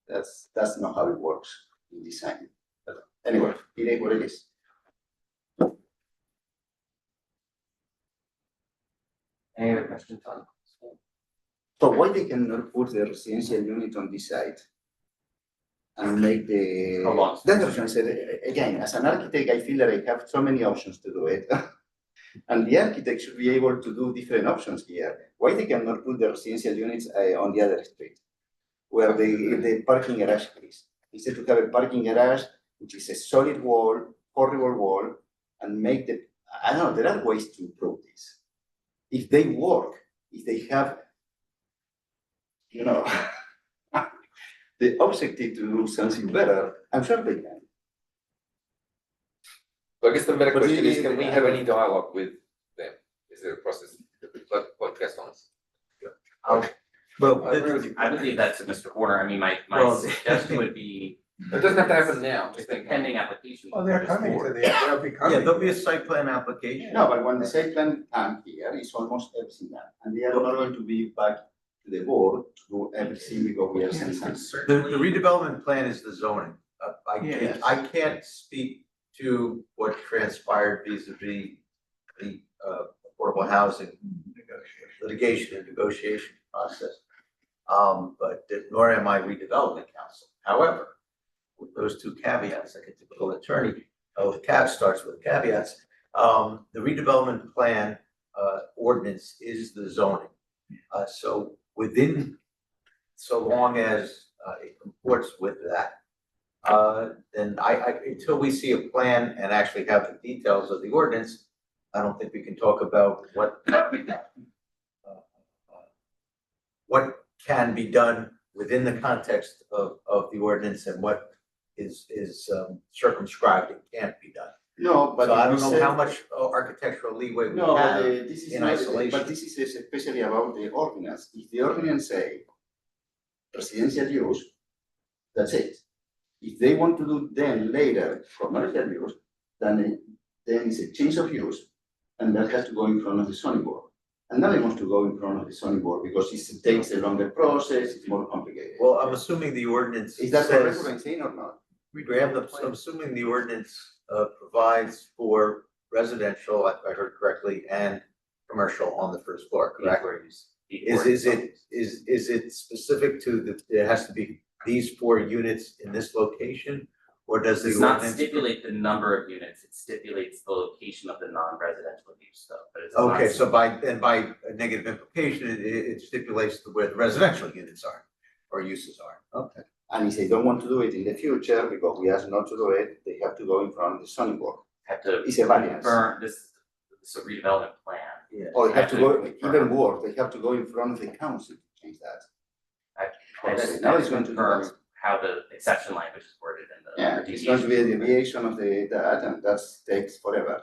That's not how it works in design. But anyway, it is what it is. Any other questions on? So why they cannot put the residential unit on this side? And make the. How long? That's what I'm saying, again, as an architect, I feel that I have so many options to do it. And the architect should be able to do different options here. Why they cannot put the residential units on the other street? Where the parking garage is, instead to have a parking garage, which is a solid wall, horrible wall, and make the, I don't know, there are ways to improve this. If they work, if they have, you know, the objective to do something better, I'm sure they can. So I guess the better But question is, you- can we have any dialogue with them? Is there a process, podcast on us? Well, I agree with you. I would leave that to Mr. Horner. I mean, my Well- suggestion would be It doesn't have to happen now, just think. pending application. Well, they're coming to they'll be coming. yeah, there'll be a site plan application. No, but when the site plan come here, it's almost everything done, and they are not going to be back to the board to do everything because we are sending something. The redevelopment plan is the zoning. Yes. I can't speak to what transpired vis-a-vis the affordable housing litigation and negotiation process. But nor am I redevelopment counsel. However, with those two caveats, like a typical attorney, the cab starts with caveats. The redevelopment plan, ordinance is the zoning. So so long as, it comports with that, then until we see a plan and actually have the details of the ordinance, I don't think we can talk about what can be done within the context of the ordinance and what is circumscribed and can't be done. No, but So I if don't we know how say- much architectural leeway we No, have. this is in not, isolation. but this is especially about the ordinance. If the ordinance say residential use, that's it. If they want to do then later commercial use, then it's a change of use, and that has to go in front of the zoning board. And nobody wants to go in front of the zoning board because it takes a longer process, it's more complicated. Well, I'm assuming the ordinance Is that correct says, what I'm saying or not? Graham, I'm assuming the ordinance provides for residential, if I heard correctly, and commercial on the first floor, correct? Is it specific to it has to be these 4 units in this location? Or does the Does not ordinance? stipulate the number of units, it stipulates the location of the non-residential use though, but it does not. Okay, so by a negative implication, it stipulates where the residential units are or uses are. Okay. And if they don't want to do it in the future, because we ask not to do it, they have to go in front of the zoning board. Have to It's a variance. confirm, this is a redevelopment plan. Yeah. Or they have to go, Confirm. even worse, they have to go in front of the council to change that. And Okay, then now it's going to do confirm that. how the exception language is worded in the. Yeah, it's going to be a deviation of that, and that takes forever.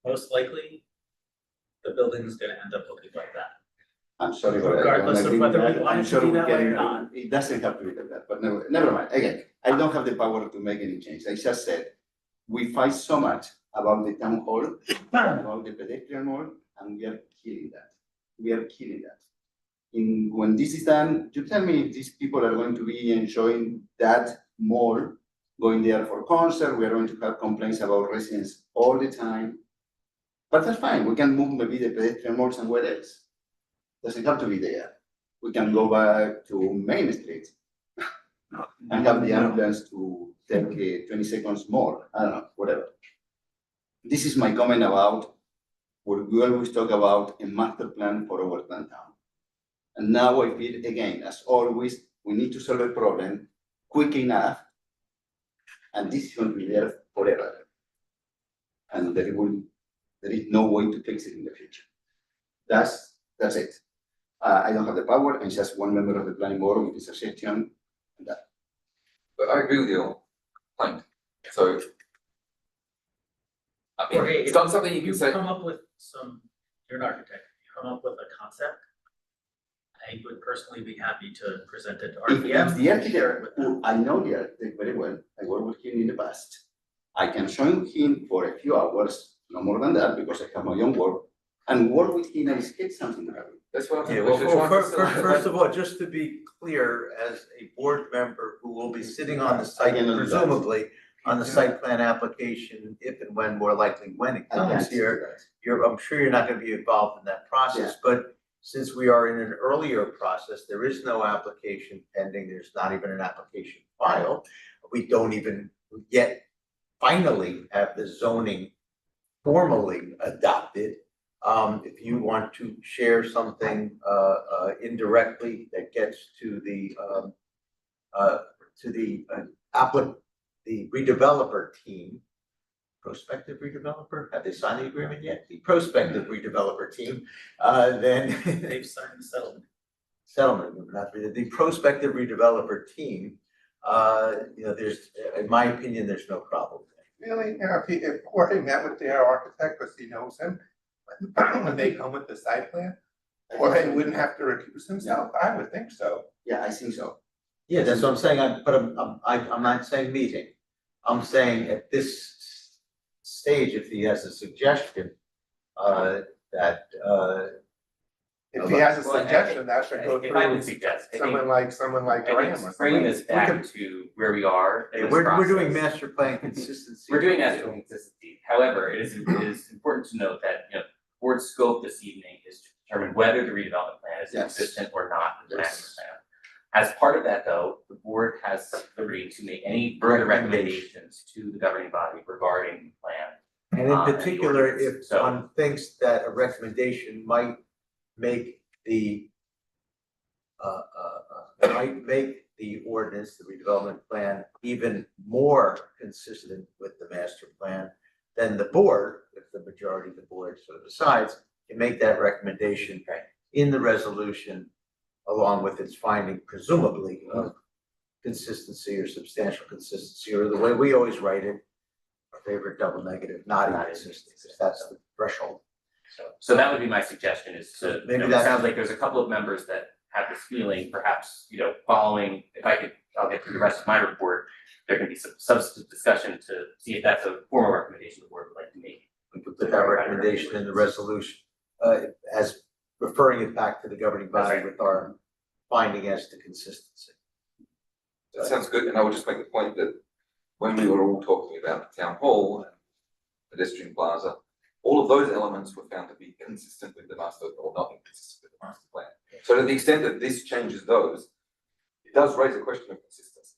Most likely, the building is gonna end up looking like that. I'm sorry, but I don't Regardless of agree with whether we that. want I'm it to sure be we that way or can, not. it doesn't have to be like that, but never mind. Again, I don't have the power to make any change. I just said, we fight so much about the town hall, about the pedestrian mall, and we are killing that. We are killing that. When this is done, you tell me if these people are going to be enjoying that mall, going there for concert, we are going to have complaints about residents all the time. But that's fine, we can move maybe the pedestrian mall somewhere else. Doesn't have to be there. We can go back to Main Street and have the ambulance to take 20 seconds more, I don't know, whatever. This is my comment about what we always talk about a master plan for our downtown. And now I feel again, as always, we need to solve a problem quick enough. And this is going to be there forever. And there is no way to fix it in the future. That's it. I don't have the power, I'm just one member of the planning board with this suggestion. But I agree with your point, so. I mean, Jorge, it's not something you If can you say, come up with you're an architect, you come up with a concept. I would personally be happy to present it to If RPM. the and share it architect, with them. who I know the architect very well, I worked with him in the past. I can show him for a few hours, no more than that, because I have my own work, and work with him and sketch something around it. that's what I'm Yeah, saying. well, first of all, just to be clear, as a board member who will be sitting on the site, I can do that. presumably on the site plan application, if and when, more likely when it I can't comes do here, that. I'm sure you're not gonna be involved in that process, but since we are in an earlier process, there is no application pending, there's not even an application filed. We don't even yet finally have the zoning formally adopted. If you want to share something indirectly that gets to the redeveloper team, prospective redeveloper, have they signed the agreement yet? The prospective redeveloper team, then They've signed the settlement, not the prospective redeveloper team, there's, in my opinion, there's no problem there. Really, if Jorge met with their architect, because he knows him, when they come with the site plan, Jorge wouldn't have to recuse himself, I would think so. Yeah, I think so. Yeah, that's what I'm saying, I'm not saying meeting, I'm saying at this stage, if he has a suggestion, that, If he has a Well, suggestion, that should go If I can through suggest, I think, someone like I Graham or think bringing something. this back to where we are in this we're doing process. master plan consistency. We're doing that for consistency, however, it is important to note that, board scope this evening is to determine whether the redevelopment plan is Yes. consistent or not with the master Yes. plan. As part of that, though, the board has liberty to make any further recommendations to the governing body regarding the plan. And in and the particular, ordinance. if So- one thinks that a recommendation might make the ordinance, the redevelopment plan, even more consistent with the master plan, then the board, if the majority of the board so decides, can make that recommendation in the resolution along with its finding presumably of consistency or substantial consistency, or the way we always write it, our favorite double negative, not inconsistency, that's the threshold. So that would be my suggestion is to, Maybe you know, it that's- sounds like there's a couple of members that have this feeling, perhaps, you know, following, if I could, I'll get through the rest of my report. There can be some substantive discussion to see if that's a formal recommendation the board would like to make. We could Put that recommendation in the resolution, as referring it back to the governing body That's right. with our finding as to consistency. That sounds good, and I would just make the point that when we were all talking about the town hall and pedestrian plaza, all of those elements were found to be consistent with the master, or not inconsistent with the master plan. So to the extent that this changes those, it does raise a question of consistency.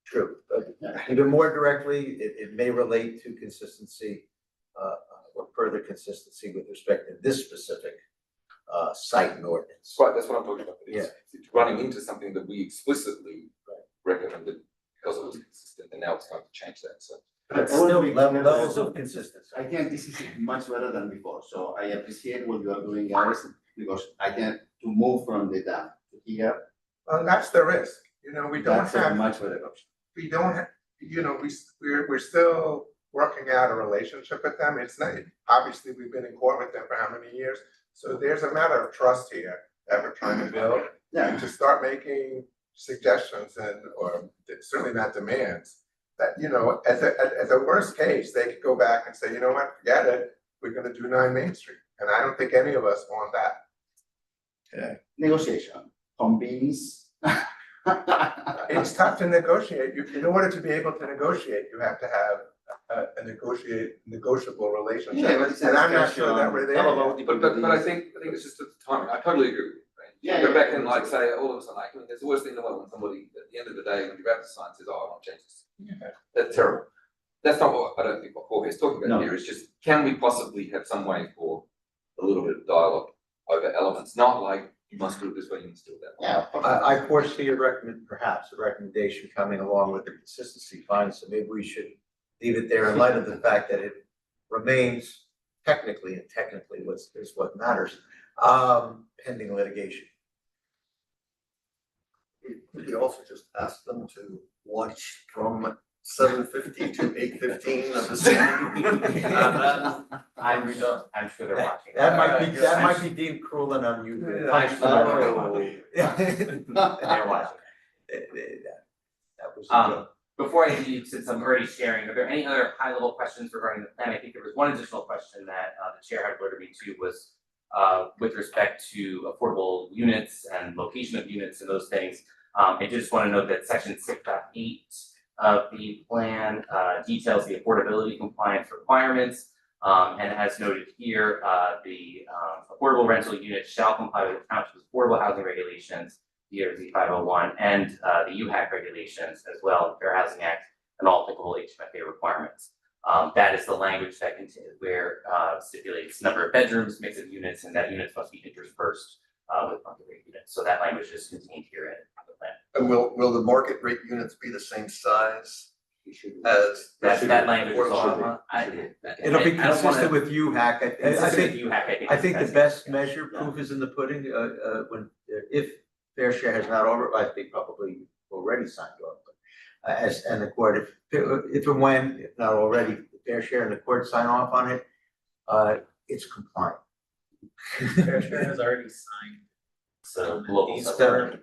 True, but even more directly, it may relate to consistency, or further consistency with respect to this specific, site and ordinance. Right, that's what I'm talking about. It's running into something that we explicitly recommended because it was consistent, and now it's going to change that, so. But Still still, levels of consistency. I think this is much better than before, so I appreciate what you are doing, guys, because I can, to move from the dam to here, Well, that's the risk, you know, we don't that's a have, much better option. we don't have, you know, we're still working out a relationship with them. It's not, obviously, we've been in court with them for how many years? So there's a matter of trust here that we're trying to build. Yeah. And to start making suggestions and, or certainly not demands, that, you know, at the worst case, they could go back and say, you know what, forget it, we're gonna do 9 Main Street. And I don't think any of us want that. Negotiation, convince. It's tough to negotiate. In order to be able to negotiate, you have to have a negotiable relationship. Yeah, but it's And I'm not sure that we're there yet. But I think it's just the timing, I totally agree with you, right? Yeah, Go yeah, back and like say, all of a sudden, like, I mean, there's the worst thing in the world when somebody, at the end of the day, when you're about to sign, says, oh, I want to change this. That's terrible. That's not what, I don't think what Jorge is talking about No. here, it's just, can we possibly have some way for a little bit of dialogue over elements, not like, you must do it this way, you must do it that way. Yeah. I foresee perhaps a recommendation coming along with the consistency finding, so maybe we should leave it there in light of the fact that it remains technically is what matters, pending litigation. We could also just ask them to watch from 7:50 to 8:15 of the same. I'm sure they're watching. That might be deemed cruel and unusual. They're watching. That was a joke. Before I leave, since I'm already sharing, are there any other high level questions regarding the plan? I think there was one additional question that the chair had alerted me to was with respect to affordable units and location of units and those things. I just want to note that section 6.8 of the plan details the affordability compliance requirements. And as noted here, the affordable rental unit shall comply with the township's affordable housing regulations, DRZ 501, and the UHAC regulations as well, the Fair Housing Act, and all applicable HMFA requirements. That is the language that where stipulates number of bedrooms, mix of units, and that units must be interspersed with market rate units. So that language is contained here in the plan. And will the market rate units be the same size as? That language is affordable? all. It'll be I don't wanna- consistent with UHAC. I Consistent think, with UHAC, I think the is best measure, proof is in the pudding, when, if Fair Share has not I think probably already signed off. But as, and the court, if and when, if not already, the Fair Share and the court sign off on it, it's compliant. Fair Share has already signed. So local These settlement.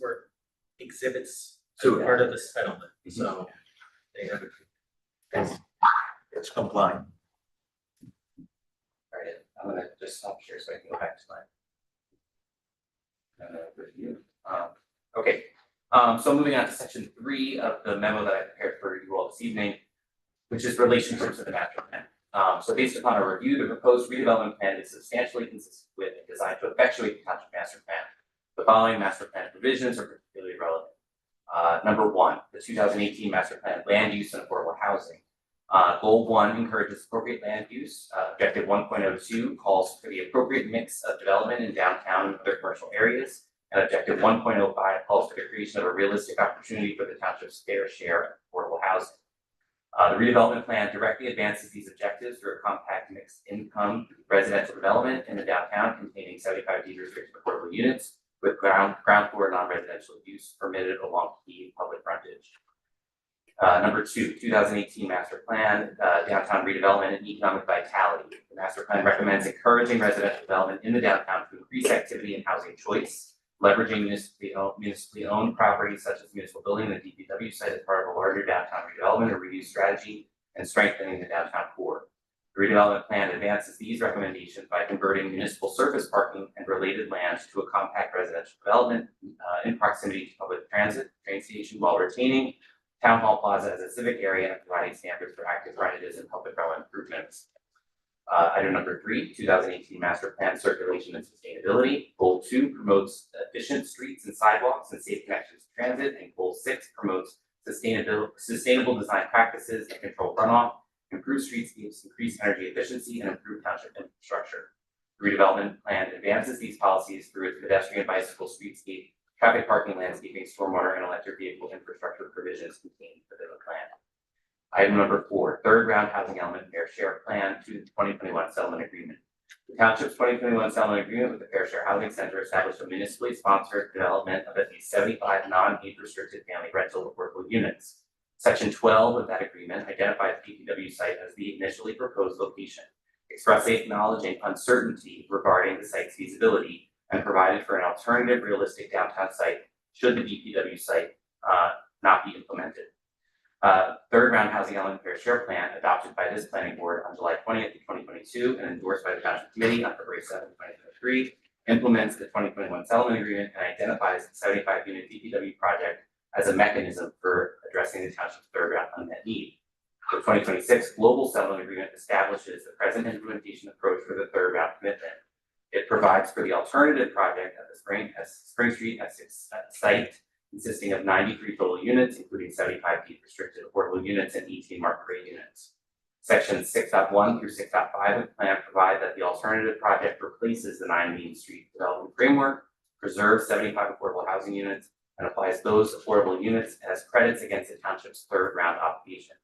were exhibits So- as part of the settlement, so they have. It's compliant. Alright, I'm gonna just stop here so I can go back to my. Review. Okay, so moving on to section 3 of the memo that I prepared for you all this evening, which is relationships of the master plan. So based upon a review, the proposed redevelopment plan is substantially consistent with and designed to effectuate the township master plan. The following master plan provisions are particularly relevant. Number one, the 2018 master plan land use and affordable housing. Goal 1 encourages appropriate land use. Objective 1.02 calls for the appropriate mix of development in downtown and other commercial areas. And objective 1.05 calls for the creation of a realistic opportunity for the township's fair share of affordable housing. The redevelopment plan directly advances these objectives through a compact mixed income residential development in the downtown containing 75 deed restricted affordable units with ground floor non-residential use permitted along key public frontage. Number 2, 2018 master plan, downtown redevelopment and economic vitality. The master plan recommends encouraging residential development in the downtown to increase activity and housing choice, leveraging municipally owned properties such as municipal building and the DPW site as part of a larger downtown redevelopment or reuse strategy, and strengthening the downtown core. The redevelopment plan advances these recommendations by converting municipal surface parking and related lands to a compact residential development in proximity to public transit, train station, while retaining Town Hall Plaza as a civic area and providing standards for active frontages and public realm improvements. Item number 3, 2018 master plan circulation and sustainability. Goal 2 promotes efficient streets and sidewalks and safe connections to transit, and goal 6 promotes sustainable design practices and control runoff, improve streetscapes, increase energy efficiency, and improve township infrastructure. The redevelopment plan advances these policies through its pedestrian, bicycle, streetscape, traffic parking, landscaping, stormwater, and electric vehicle infrastructure provisions contained within the plan. Item number 4, third round housing element fair share plan to the 2021 settlement agreement. The township's 2021 settlement agreement with the Fair Share Housing Center established a municipally sponsored development of at least 75 non-age restricted family rental affordable units. Section 12 of that agreement identifies the DPW site as the initially proposed location, expressly acknowledging uncertainty regarding the site's feasibility, and provided for an alternative realistic downtown site should the DPW site not be implemented. Third round housing element fair share plan adopted by this planning board on July 20th, 2022 and endorsed by the township committee on February 7th, 2023 implements the 2021 settlement agreement and identifies the 75 unit DPW project as a mechanism for addressing the township's third round unmet need. The 2026 global settlement agreement establishes the present implementation approach for the third round commitment. It provides for the alternative project at the Spring Street Essex site, consisting of 93 total units, including 75 deed restricted affordable units and 18 market rate units. Sections 6.1 through 6.5 of the plan provide that the alternative project replaces the 9 Main Street development framework, preserves 75 affordable housing units, and applies those affordable units as credits against the township's third round obligation.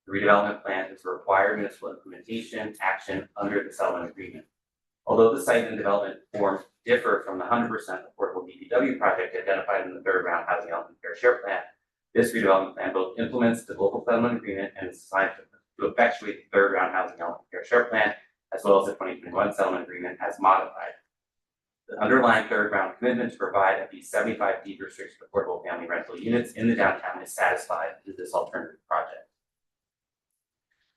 The redevelopment plan is a required municipal implementation action under the settlement agreement. Although the site and development forms differ from the 100% affordable DPW project identified in the third round housing element fair share plan, this redevelopment plan both implements the local settlement agreement and is designed to effectuate the third round housing element fair share plan, as well as the 2021 settlement agreement as modified. The underlying third round commitment to provide at least 75 deed restricted affordable family rental units in the downtown is satisfied through this alternative project.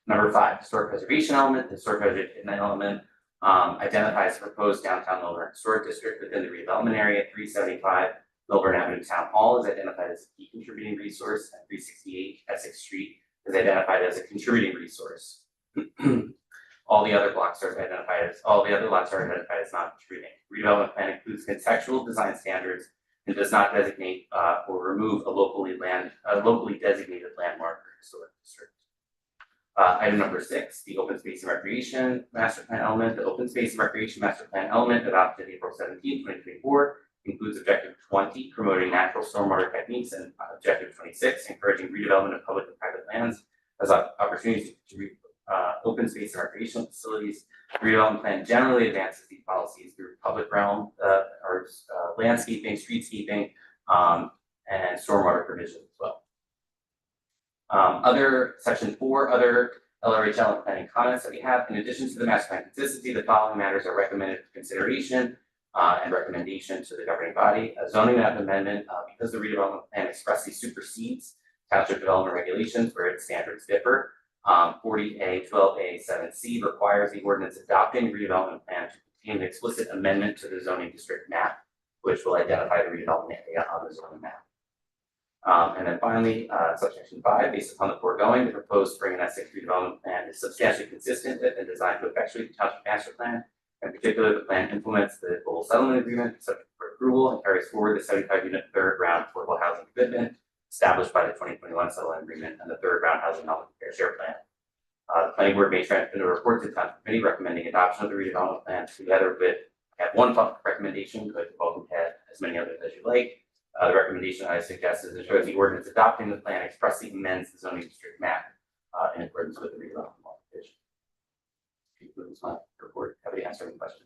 Number 5, historic preservation element. The historic preservation element identifies the proposed downtown Milburn Historic District within the redevelopment area. 375 Milburn Avenue Town Hall is identified as a key contributing resource, and 368 Essex Street is identified as a contributing resource. All the other lots are identified as non-contributing. Redevelopment plan includes contextual design standards and does not designate or remove a locally designated landmark or historic district. Item number 6, the open space and recreation master plan element. The open space and recreation master plan element adopted April 17, 2024 includes objective 20, promoting natural stormwater techniques, and objective 26, encouraging redevelopment of public and private lands as opportunities to open space and recreational facilities. The redevelopment plan generally advances these policies through public realm or landscaping, streetscaping, and stormwater provisions as well. Other section 4, other LRHL planning comments that we have. In addition to the master plan consistency, the following matters are recommended for consideration and recommendation to the governing body. A zoning map amendment, because the redevelopment plan expressly supersedes township development regulations where its standards differ. 40A, 12A, 7C requires the ordinance adopting the redevelopment plan to contain an explicit amendment to the zoning district map, which will identify the redevelopment area on the zoning map. And then finally, subsection 5, based upon the foregoing, the proposed Spring and Essex redevelopment plan is substantially consistent with and designed to effectuate the township master plan. In particular, the plan implements the global settlement agreement, subject to approval and carries forward the 75-unit third round affordable housing commitment established by the 2021 settlement agreement and the third round housing development fair share plan. The planning board may transmit a report to the town committee recommending adoption of the redevelopment plan together with, have one recommendation, but both can have as many others as you like. The recommendation I suggest is ensure the ordinance adopting the plan expressly amends the zoning district map in accordance with the redevelopment modification. Concludes my report. Have any answering questions?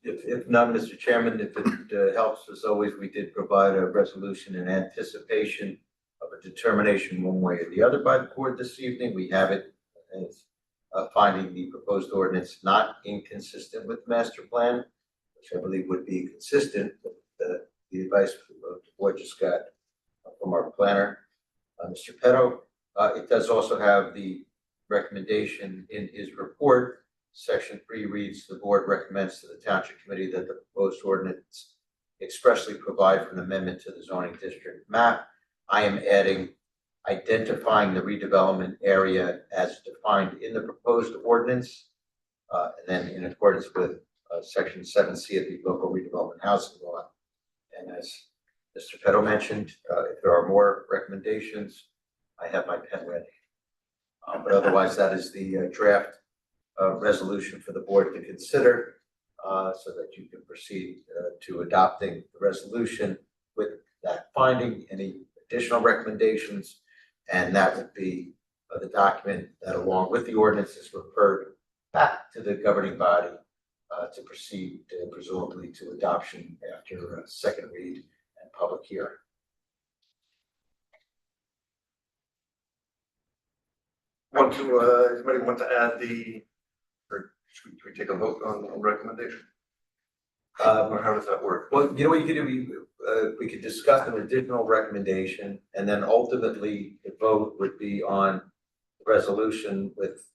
If not, Mr. Chairman, if it helps, as always, we did provide a resolution in anticipation of a determination one way or the other by the board this evening. We have it as finding the proposed ordinance not inconsistent with the master plan, which I believe would be consistent with the advice the board just got from our planner, Mr. Petto. It does also have the recommendation in his report. Section 3 reads, the board recommends to the township committee that the proposed ordinance expressly provide for an amendment to the zoning district map. I am adding identifying the redevelopment area as defined in the proposed ordinance. And then in accordance with section 7C of the local redevelopment housing law. And as Mr. Petto mentioned, if there are more recommendations, I have my pen ready. But otherwise, that is the draft resolution for the board to consider so that you can proceed to adopting the resolution with that finding, any additional recommendations, and that would be the document that along with the ordinance is referred back to the governing body to proceed presumably to adoption after a second read and public hearing. Anybody want to add or should we take a vote on recommendation? Or how does that work? Well, you know what you could do, we could discuss an additional recommendation, and then ultimately the vote would be on the resolution with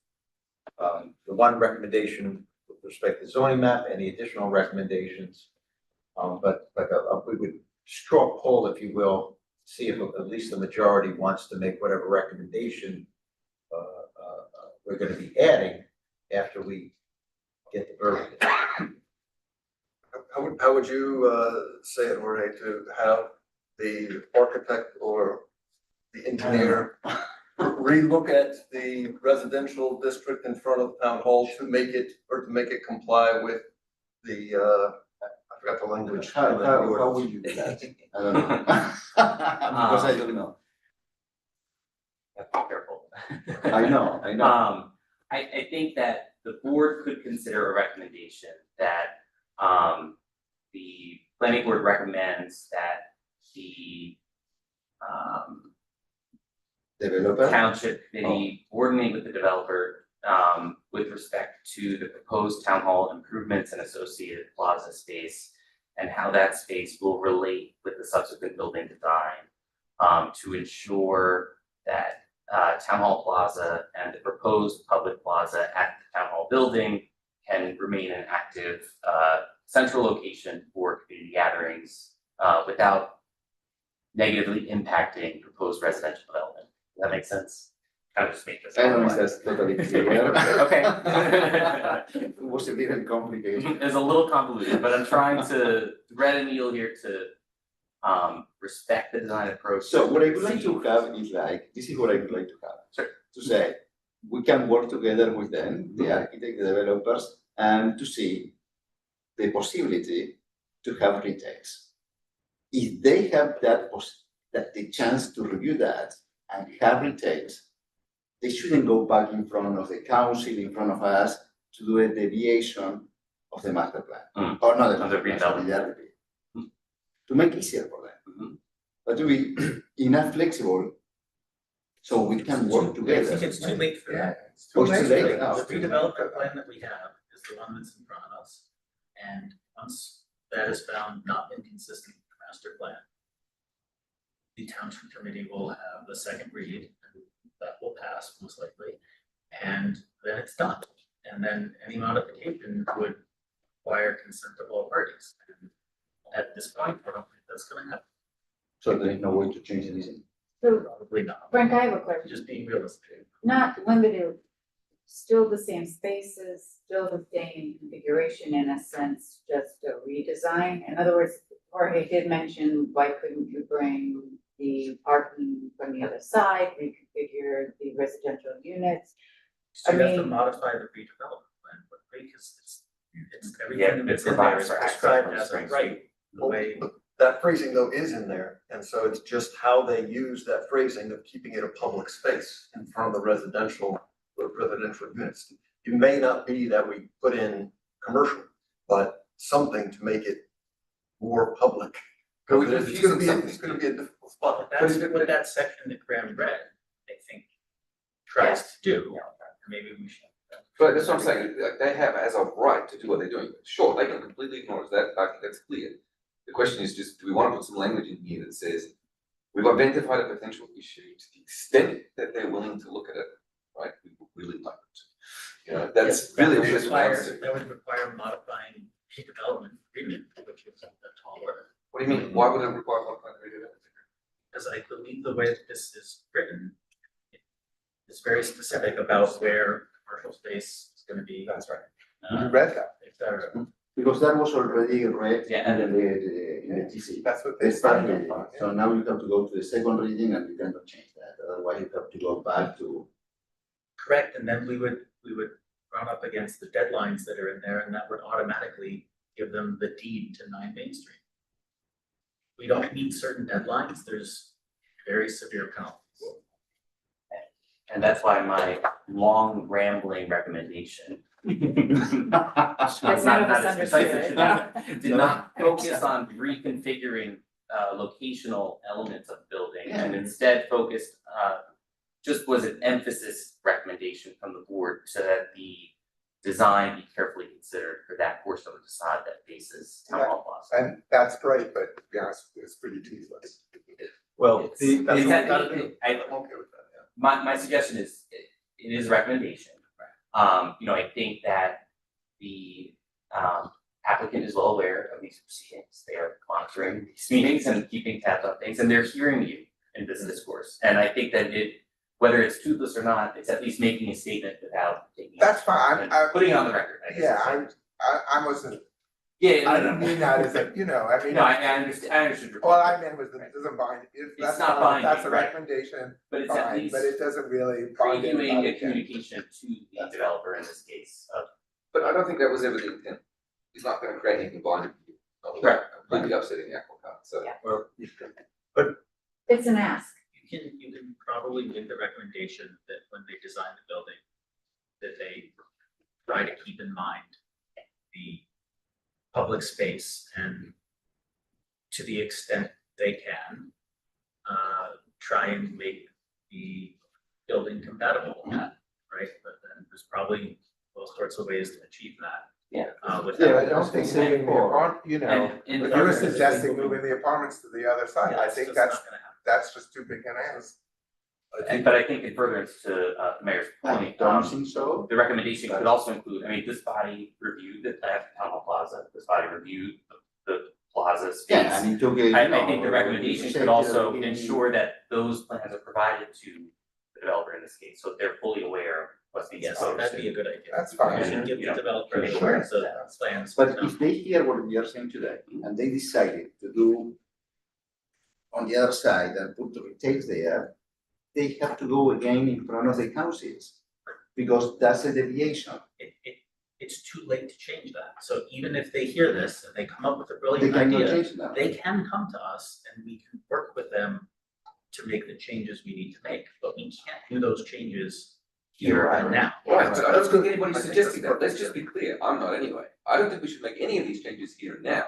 the one recommendation with respect to zoning map, any additional recommendations. But we would straw poll, if you will, see if at least the majority wants to make whatever recommendation we're gonna be adding after we get the verdict. How would you say it, Jorge, to have the architect or the engineer relook at the residential district in front of town hall to make it comply with the I forgot the language. How will you do that? I don't know. Because I don't know. Careful. I know. I think that the board could consider a recommendation that the planning board recommends that the Developer? township committee coordinate with the developer with respect to the proposed town hall improvements and associated plaza space and how that space will relate with the subsequent building design to ensure that Town Hall Plaza and the proposed public plaza at the Town Hall building can remain an active central location for community gatherings without negatively impacting proposed residential development. Does that make sense? Kind of just make this. I don't know if that's totally clear. Okay. It was a little complicated. It's a little convoluted, but I'm trying to thread a needle here to respect the design approach. So what I would like to have is like, this is what I would like to have. Sure. To say, we can work together with them, the architect, the developers, and to see the possibility to have retakes. If they have that the chance to review that and have retakes, they shouldn't go back in front of the council, in front of us, to do a deviation of the master plan. Or not the master plan, sorry, the RDP. To make it easier for them. But to be enough flexible so we can work I together. think it's too late for that. Oh, it's too late The now. redevelopment plan that we have is the one that's in front of us. And once that is found not inconsistent with the master plan, the township committee will have the second read, and that will pass most likely, and then it's done. And then any modification would require consent of all parties. And at this point, I don't think that's gonna happen. So there is no way to change anything. So Probably not. Frank, I have a question, Just being realistic. not limited still the same spaces, still the same configuration in a sense, just a redesign? In other words, Jorge did mention, why couldn't you bring the parking from the other side, reconfigure the residential units? So you I have to mean- modify the redevelopment plan, but because it's Yeah, everything it that's in there is provides for access described from as a Spring right, the way. That phrasing though is in there, and so it's just how they use that phrasing of keeping it a public space in front of the residential units. It may not be that we put in commercial, but something to make it more public. But we're Because it's gonna be, confusing it's gonna be a difficult spot. But that's what that section that Graham read, I think, tries to do. Maybe we should. But that's what I'm saying, like, they have as a right to do what they're doing. Sure, they can completely ignore it, that, I think that's clear. The question is just, do we want to put some language in here that says, we've identified a potential issue to the extent that they're willing to look at it, right? We would really like it. You know, that's That really would what it require- comes to. That would require modifying redevelopment agreement, which is a taller. What do you mean? Why would it require modifying the redevelopment? Because I believe the way that this is written, it's very specific about where commercial space is gonna be. That's right. uh, You read that. et cetera. Because that was already read Yeah, and in the TC. That's what they It's part started reading, on. so now you have to go to the second reading and you cannot change that, otherwise you have to go back to. Correct, and then we would run up against the deadlines that are in there, and that would automatically give them the deed to 9 Main Street. We don't meet certain deadlines, there's very severe penalties. And that's why my long rambling recommendation. That's none of us understood. Did not focus on reconfiguring locational elements of the building and instead focused just was an emphasis recommendation from the board so that the design be carefully considered for that portion of the facade that faces Town Hall Plaza. And that's great, but to be honest, it's pretty tedious. Well, It's- the, That's the- what we gotta do. I- I'm okay with that, yeah. My suggestion is, it is a recommendation. You know, I think that the applicant is well aware of these proceedings. They are monitoring these meetings and keeping tabs on things, and they're hearing you in this discourse. And I think that whether it's toothless or not, it's at least making a statement without taking. That's fine, and I, Putting it on the record, I guess. yeah, I wasn't, Yeah, I no, didn't mean that as a, you know, I mean. No, I understand, I understood your point. All I meant was that it doesn't bind, if It's that's not fine, that's a binding, right. recommendation, But it's at fine, least but it doesn't really bind anybody. previewing a communication to the developer in this case of. But I don't think that was ever the intent. He's not gonna create anything binding. Right. Completely upsetting the apple cart, so. Yeah. well, It's an ask. You can probably make the recommendation that when they design the building, that they try to keep in mind the public space and to the extent they can, try and make the building compatible with that, right? But then there's probably all sorts of ways to achieve that. Yeah. Without. Yeah, I don't think moving the apart, you know, And in but the you were other- suggesting moving the apartments to the other side, I That's think just not that's, gonna happen. that's just too big an ask. But I think in furtherance to the mayor's I point, don't think so. the recommendation could also include, I mean, this body reviewed the plan for Town Hall Plaza, this body reviewed the plaza space. Yeah, and it took a. I think the recommendation could also in- ensure that those plans are provided to the developer in this case, so they're fully aware of what's being Yes, proposed. that'd be a good idea. That's fine. We should give You the know, developer the sure. assurance of plans. But if they hear what we are saying today, and they decided to do on the other side and put the retail there, they have to go again in front of the councils, because that's a deviation. It's too late to change that. So even if they hear this and they come up with a They brilliant cannot idea, change that. they can come to us and we can work with them to make the changes we need to make, but we can't do those changes here and now. Right, but I don't think anybody's I think suggesting that's that, let's just be clear, I'm not anyway. I don't think we should make any of these changes here and now.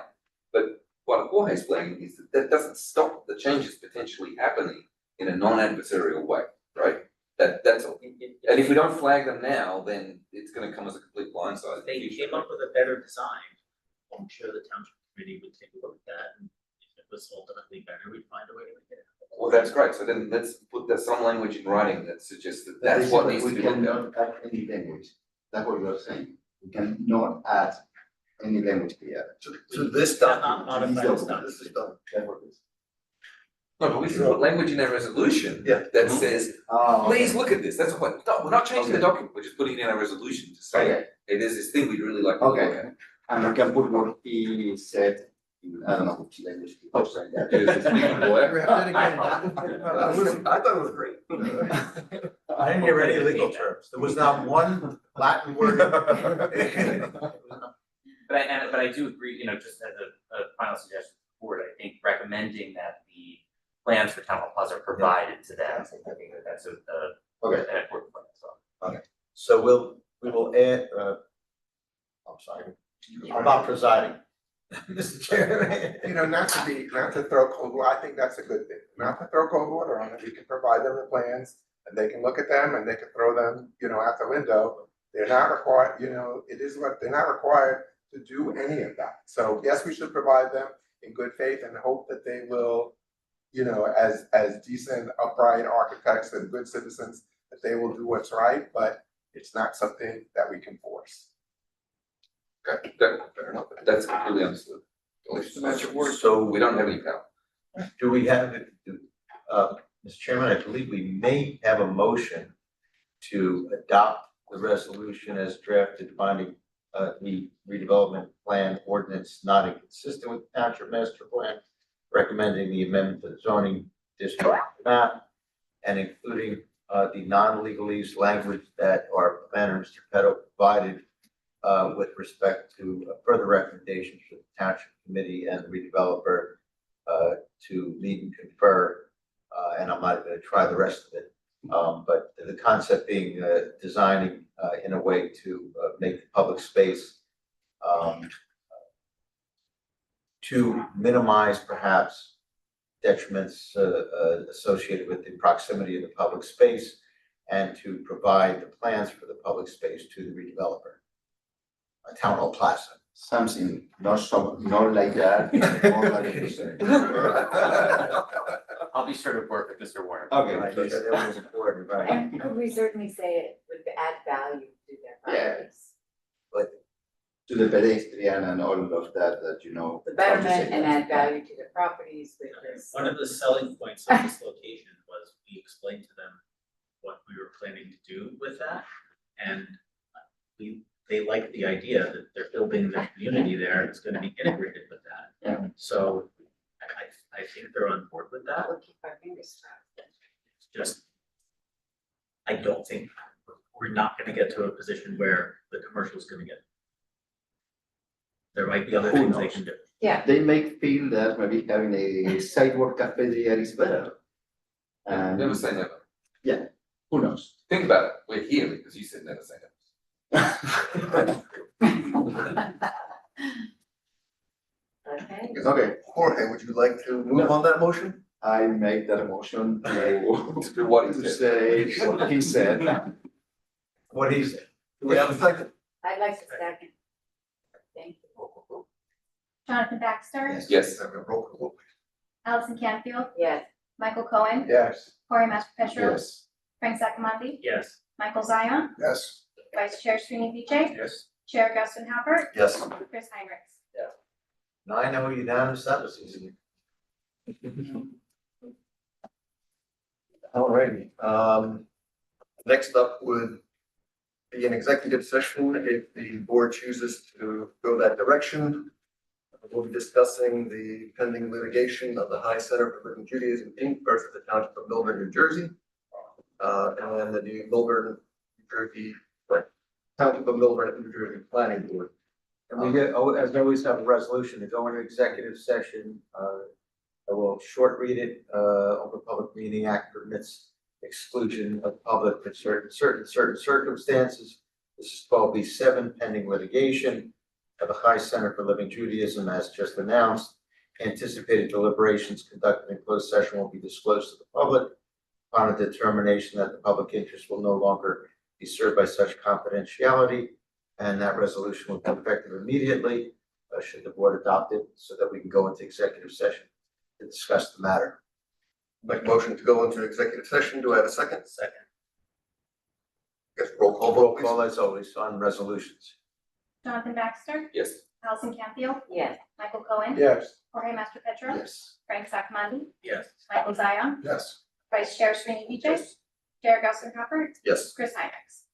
But what Jorge's flagging is that that doesn't stop the changes potentially happening in a non-adversarial way, right? That's all. And if we don't flag them now, then it's gonna come as a complete blindside. If they came up with a better design, I'm sure the township committee would take a look at that, and if it was ultimately better, we'd find a way to make it happen. Well, that's great, so then let's put there some language in writing that suggests that that's what needs to be looked at. We cannot add any language, that's what you are saying, we cannot add any language here. To this Cannot document, modify this this is done. That's what it is. No, but we can put language in that resolution. Yeah. That says, Oh, please look at this, that's what, no, we're not changing the Okay. document, we're just putting it in a resolution to say, Okay. hey, there's this thing we'd really like to look Okay. at. And we can put what he said, I don't know which language he was saying that. Because it's legal lawyer. We have that again. I thought it was great. I didn't hear any legal terms. There was not one Latin word. But I do agree, just as a final suggestion to the board, I think recommending that the plans for Town Hall Plaza are provided to them, I think that that's an important point as well. So we will add, I'm sorry, I'm not presiding. Mr. Chairman. Not to throw cold water, I think that's a good thing, not to throw cold water on it, we can provide them the plans and they can look at them and they can throw them, out the window. They're not required, it is what, they're not required to do any of that. So yes, we should provide them in good faith and hope that they will, as decent, upright architects and good citizens, that they will do what's right, but it's not something that we can force. Okay, fair enough, that's completely understood. So We don't have any power. do we have, Mr. Chairman, I believe we may have a motion to adopt the resolution as drafted finding the redevelopment plan ordinance not inconsistent with the township master plan, recommending the amendment to the zoning district map, and including the non-legalese language that our planner, Mr. Petto, provided with respect to further recommendations for the township committee and the redeveloper to meet and confer, and I'm not gonna try the rest of it. But the concept being designing in a way to make the public space to minimize perhaps detriments associated with the proximity of the public space and to provide the plans for the public space to the redeveloper. A Town Hall Plaza. Something, not like that, more like you said. I'll be sure to work with Mr. Warner. Okay, Right, please. that was important, right? And could we certainly say it would add value to their Yeah. properties? To the pedestrian and all of that, The how to say betterment and that. add value to their properties with this. One of the selling points of this location was we explained to them what we were planning to do with that. And they liked the idea that they're building the community there, it's gonna be integrated with that. Yeah. So I think they're on board with that. We'll keep our fingers crossed. It's just, I don't think, we're not gonna get to a position where the commercial's gonna get. There might be other Who things they knows? can do. Yeah, They may feel that maybe having a sidewalk cafe there is better. And Never say never. who knows? Think about it, we're here because you said never say never. okay. Okay, Jorge, would you like to move on that motion? I make that motion to To what he to said. say what he said. What he said. Do we have a second? I'd like to second. Thank you. Jonathan Baxter, Yes. Have a roll call. Allison Canfield, Yes, Michael Cohen, Yes. Corey Master Yes. Frank Sakamanti, Yes. Michael Zion, Yes. Vice Chair Srini Vijay, Yes. Chair Gaston Halbert, Yes. Chris Heinrichs. 9-0 unanimous, that was easy. Alrighty, next up would be an executive session if the board chooses to go that direction. We'll be discussing the pending litigation of the High Center for Living Judaism Inc. versus the Township of Milburn, New Jersey. And then the new Milburn, New Jersey, Township of Milburn, New Jersey Planning Board. And we get, as always, have a resolution to go into executive session. I will short read it. Open Public Meeting Act permits exclusion of public in certain circumstances. This is 12B7 pending litigation of the High Center for Living Judaism as just announced. Anticipated deliberations conducted in closed session will be disclosed to the public upon a determination that the public interest will no longer be served by such confidentiality. And that resolution will be effective immediately, should the board adopt it, so that we can go into executive session to discuss the matter. Make motion to go into executive session. Do I have a second? Second. Yes, roll call vote, Roll please. call as always on resolutions. Jonathan Baxter, Yes. Allison Canfield, Yes. Michael Cohen, Yes. Jorge Mastro Petro, Yes. Frank Sacamandi, Yes. Michael Zion, Yes. Vice Chair Srini Vijay, Chair Nelson Crawford, Yes. Chris Hyneks.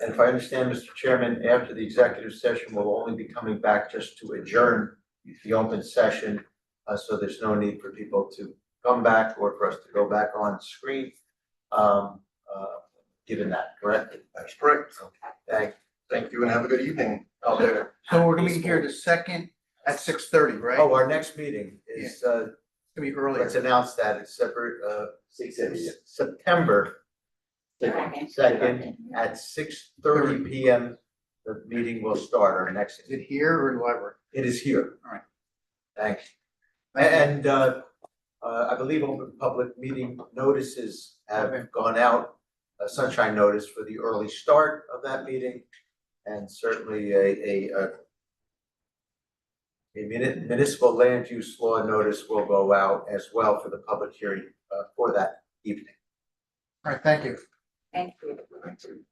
And if I understand, Mr. Chairman, after the executive session, we'll only be coming back just to adjourn the open session. So there's no need for people to come back or for us to go back on screen. Given that, correct? That's correct. Thank Thank you and have a good evening out there. So we're gonna be here the second at 6:30, right? Oh, our next meeting is, It's gonna be earlier. let's announce that, it's separate, 6:30. September Second. 2nd at 6:30 PM. The meeting will start, our next, Is it here or in the library? it is here. All right. Thanks. And I believe open public meeting notices have gone out, a sunshine notice for the early start of that meeting. And certainly a municipal land use law notice will go out as well for the public hearing for that evening. All right, thank you. Thank you. Thank you.